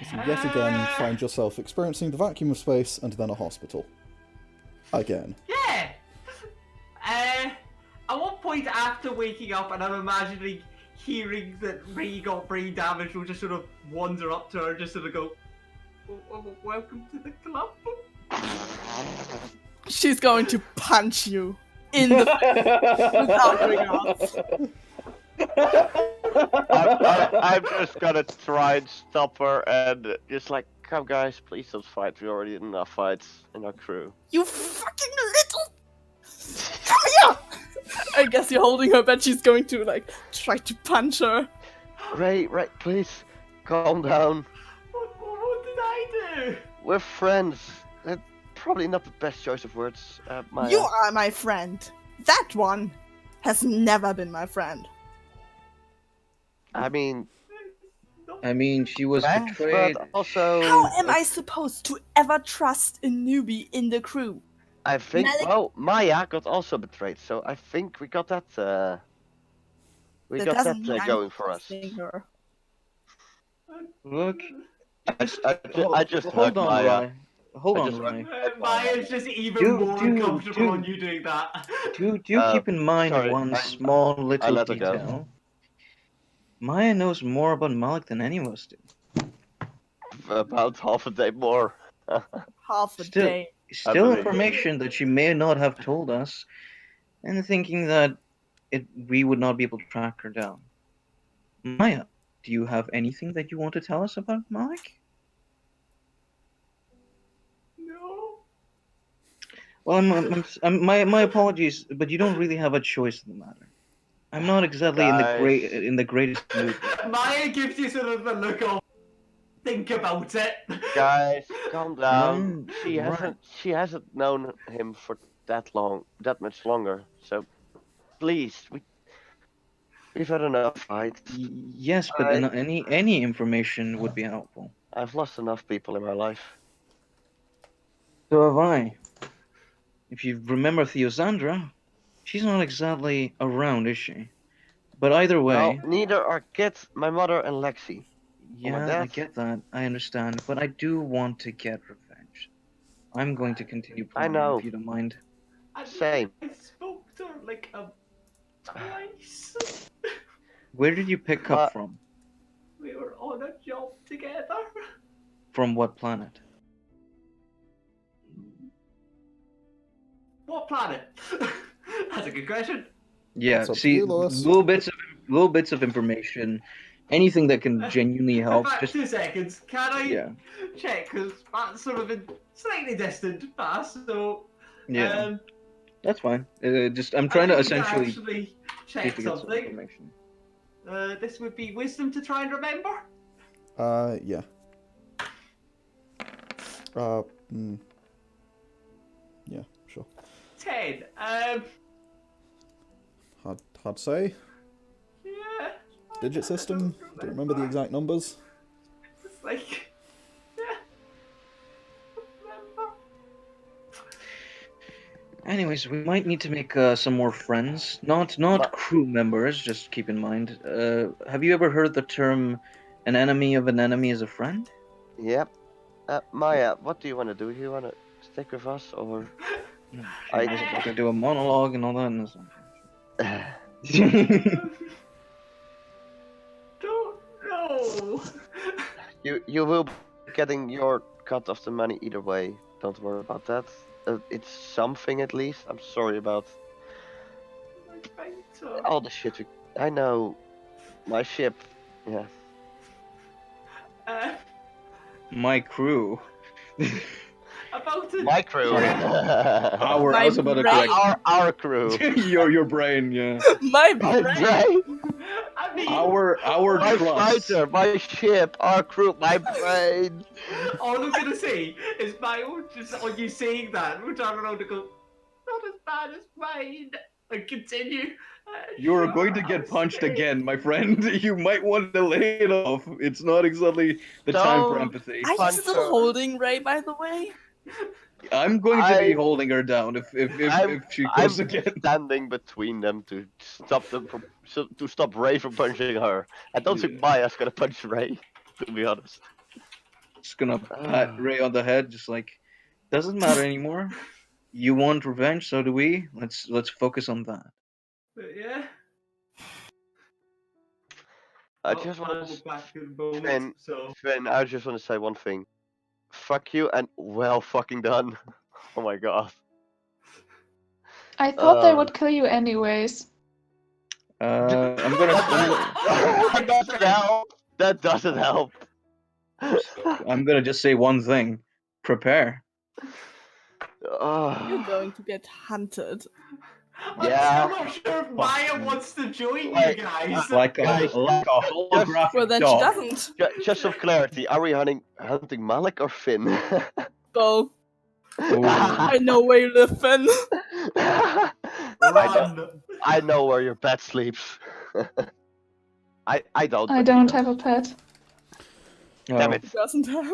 As you yet again find yourself experiencing the vacuum of space and then a hospital. Again. Yeah! At one point after waking up and I'm imagining hearing that Ray got brain damage, we'll just sort of wander up to her and just sort of go, welcome to the club. She's going to punch you in the face without regards. I'm just gonna try and stop her and just like, come guys, please don't fight. We already had enough fights in our crew. You fucking little... Come here! I guess you're holding her, but she's going to, like, try to punch her. Ray, please, calm down. What did I do? We're friends. That's probably not the best choice of words, Maya. You are my friend. That one has never been my friend. I mean, she was friends, betrayed. but also... How am I supposed to ever trust a newbie in the crew? I think, Malik- well, Maya got also betrayed, so I think we got that, That doesn't mean I'm going for us. trusting her. Look. I just hold hugged on, Maya. Rye. Hold I on, just- Rye. Maya's just even Dude, more dude, uncomfortable on dude. you doing that. Do Uh, keep in mind sorry, one I small little let her go. detail. Maya knows more about Malik than any of us do. About half a day more. Half a Still- day. Still believe. information that she may not have told us, and thinking that we would not be able to track her down. Maya, do you have anything that you want to tell us about Malik? No. Well, my apologies, but you don't really have a choice in the matter. I'm not exactly Guys. in the greatest mood. Maya gives you sort of the look of, think about it. Guys, calm down. Right. She hasn't known him for that much longer. So, please, we've had enough fights. Yes, but any information would be helpful. I've lost enough people in my life. So have I. If you remember Theosandra, she's not exactly around, is she? But either way, Well, neither are Kit, my mother, and Lexi. yeah, I dad. get that. I understand. But I do want to get revenge. I'm going to continue playing, know. if you don't mind. Same. I spoke to her like twice. Where did you pick But- up from? We were on a job together. From what planet? What planet? That's a good question. It's Yeah, up to see, you, Lewis. little bits of little bits of information, anything that can genuinely In help. fact, Just 2 seconds. Can I yeah, check? Because that's sort of in slightly distant past, so yeah, that's fine. Just I'm I trying to need essentially actually see check if we get some something. information. This would be wisdom to try and remember. Yeah. Yeah, sure. 10. Hard to say. Yeah. Digit I system. Don't remember the exact numbers. It's like, yeah. Remember. Anyways, we might need to make some more friends. Not crew members. Just keep in mind. Have you ever heard the term "an enemy of an enemy is a friend"? Yep. Maya, what do you want to do? Do you want to stick with us or? No, she I- was about to do a monologue and all that. And it's like- Don't know. you will be getting your cut of the money either way. Don't worry about that. It's something at least. I'm sorry about all the shit. I know. My ship. Yeah. My crew. About to. My crew. Sorry. our, I was about to brain. correct our crew. your brain, yeah. My My brain. brain. I mean, Our My trust. fighter, my ship, our crew, my brain. all I'm gonna say is my own. Just on you saying that, we're turning around to go. Not as bad as mine. And continue. You're Sure, going to I'll get punched stay. again, my friend. You might want to lay it off. It's not exactly the time for Don't- empathy. Are you Punch still her. holding Ray, by the way? I'm going to be I- holding her down if she I'm goes again. standing between them to stop them from to stop Ray from punching her. I don't think Yeah. Maya's gonna punch Ray, to be honest. Just gonna pat Ray on the head, just like doesn't matter anymore. You want revenge, so do we. Let's focus on that. But yeah. I just want I'll to, look back in a moment. Fynn, So Fynn, I just want to say one thing. Fuck you and well fucking done. Oh my god. I thought they Uh, would kill you anyways. I'm gonna that doesn't help. That doesn't help. I'm gonna just say one thing. Prepare. You're going to get hunted. Yeah. I'm still not sure if Maya wants to join Like- you guys. Like a Guys, holographic Well, then dog. she doesn't. Just some clarity. Are we hunting Malik or Fynn? Go. Ooh. I know where you live, Fynn. I know where your pet sleeps. I don't. I but don't he have a pet. Damn Oh. it. Doesn't have.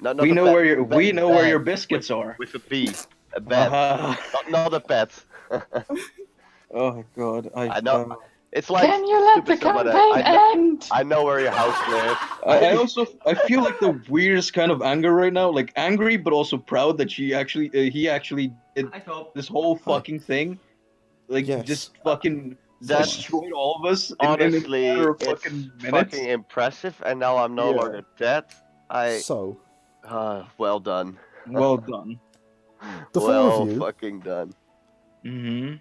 No, not We a know pet, where your a we bed- know where bed your biscuits are. with a B. A bed. Not a pet. Oh god, I know. It's like Can you let the stupid stuff like that. campaign end? I know where your house lives. I feel like the weirdest kind of anger right now, like angry but also proud that he actually did I thought. this whole fucking thing, like Yes. just fucking That's destroyed all of us honestly, in a matter of it's fucking minutes. fucking impressive. And now I'm no Yeah. longer dead. So, Well done. Well done. The four well of you fucking done. Mm-hmm.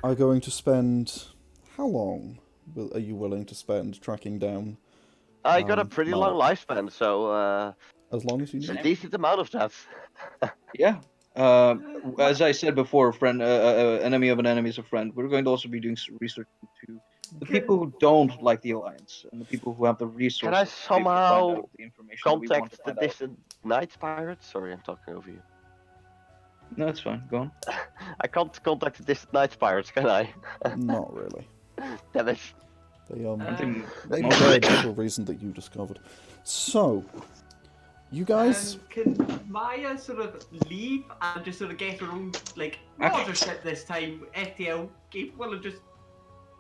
are going to spend... How long are you willing to spend tracking down? I got a pretty long lifespan, so As long as you a need. decent amount of that. Yeah. As I said before, friend, enemy of an enemy is a friend. We're going to also be doing research into the people who don't like the Alliance and the people who have the resources. Can I to be able to find somehow out the information that we want to contact the find out. distant night pirates? Sorry, I'm talking over you. No, it's fine. Go on. I can't contact the distant night pirates, can I? Not really. Damn it. They think they most- died for a reason that you discovered. So, you guys, Can Maya sort of leave and just sort of get her own, like, other ship this time? FTL capable of just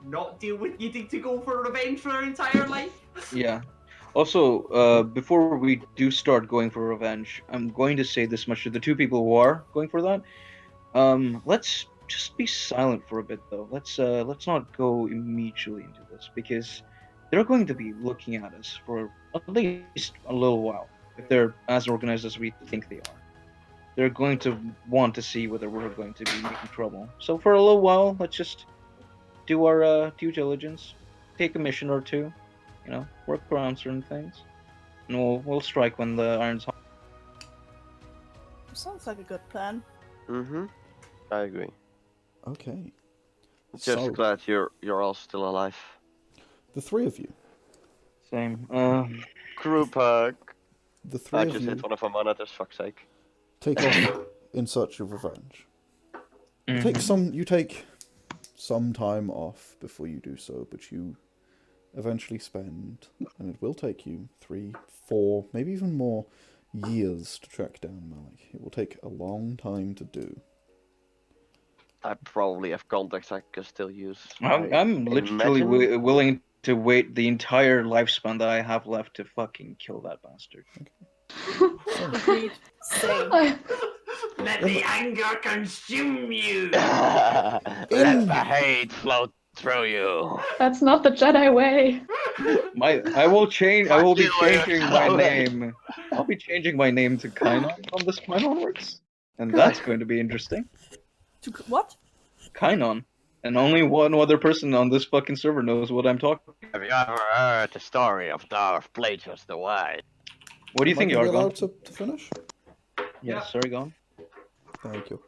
not deal with needing to go for revenge for her entire life? Yeah. Also, before we do start going for revenge, I'm going to say this much to the two people who are going for that. Let's just be silent for a bit, though. Let's not go immediately into this because they're going to be looking at us for at least a little while. If they're as organized as we think they are, they're going to want to see whether we're going to be making trouble. So for a little while, let's just do our due diligence, take a mission or two, work around certain things, and we'll strike when the iron's hot. Sounds like a good plan. Mm-hmm. I agree. Okay. Just So, glad you're all still alive. the three of you. Same. Group hug. The three I of just you hit one of our monitors, fuck's sake. take off in search of revenge. You take some time off before you do so, but you eventually spend, and it will take you 3, 4, maybe even more years to track down Malik. It will take a long time to do. I probably have contacts I can still use. I'm literally imagine. willing to wait the entire lifespan that I have left to fucking kill that bastard. Agreed. Same. Let the anger consume you. Let the hate flow through you. That's not the Jedi way. I will change. I will be Fuck you, changing my Yargon. name. I'll be changing my name to Kainon from this point onwards, and that's going to be interesting. What? Kainon, and only one other person on this fucking server knows what I'm talking. Have you ever heard the story of Darth Plagueis the White? What do you think, Am I gonna be Yargon? allowed to finish? Yes, sorry, go on. Thank you.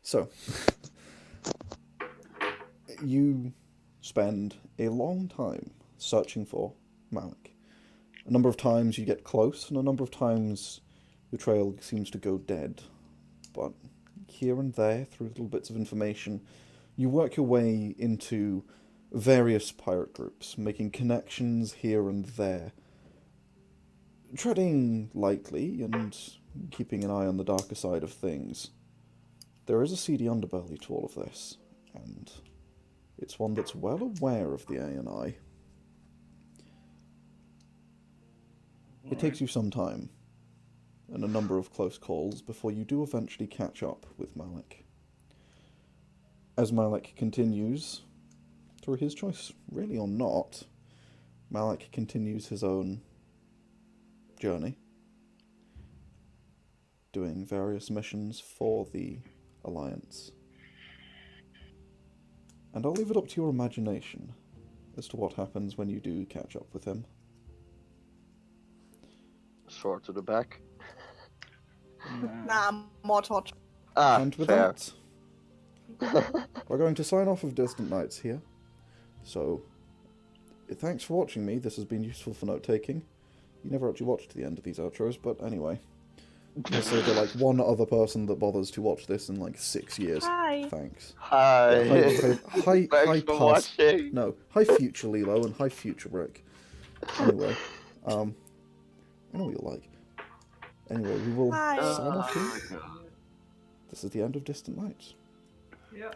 So, you spend a long time searching for Malik. A number of times you get close, and a number of times your trail seems to go dead. But here and there, through little bits of information, you work your way into various pirate groups, making connections here and there. Treading lightly and keeping an eye on the darker side of things. There is a seedy underbelly to all of this, and it's one that's well aware of the ANI. It takes you some time, and a number of close calls before you do eventually catch up with Malik. As Malik continues, through his choice, really or not, Malik continues his own journey, doing various missions for the Alliance. And I'll leave it up to your imagination as to what happens when you do catch up with him. Sword to the back. Nah, more torture. Ah, And with fair. that, we're going to sign off of Distant Nights here. So, thanks for watching me. This has been useful for note-taking. You never actually watched the end of these outros, but anyway. Also, they're like one other person that bothers to watch this in like 6 years. Hi. Thanks. Hi. Yeah, hi, Thanks for past. watching. No, hi future Lilo and hi future Rick. Anyway, I know what you like. Anyway, we will Hi. sign off here. This is the end of Distant Nights. Yeah.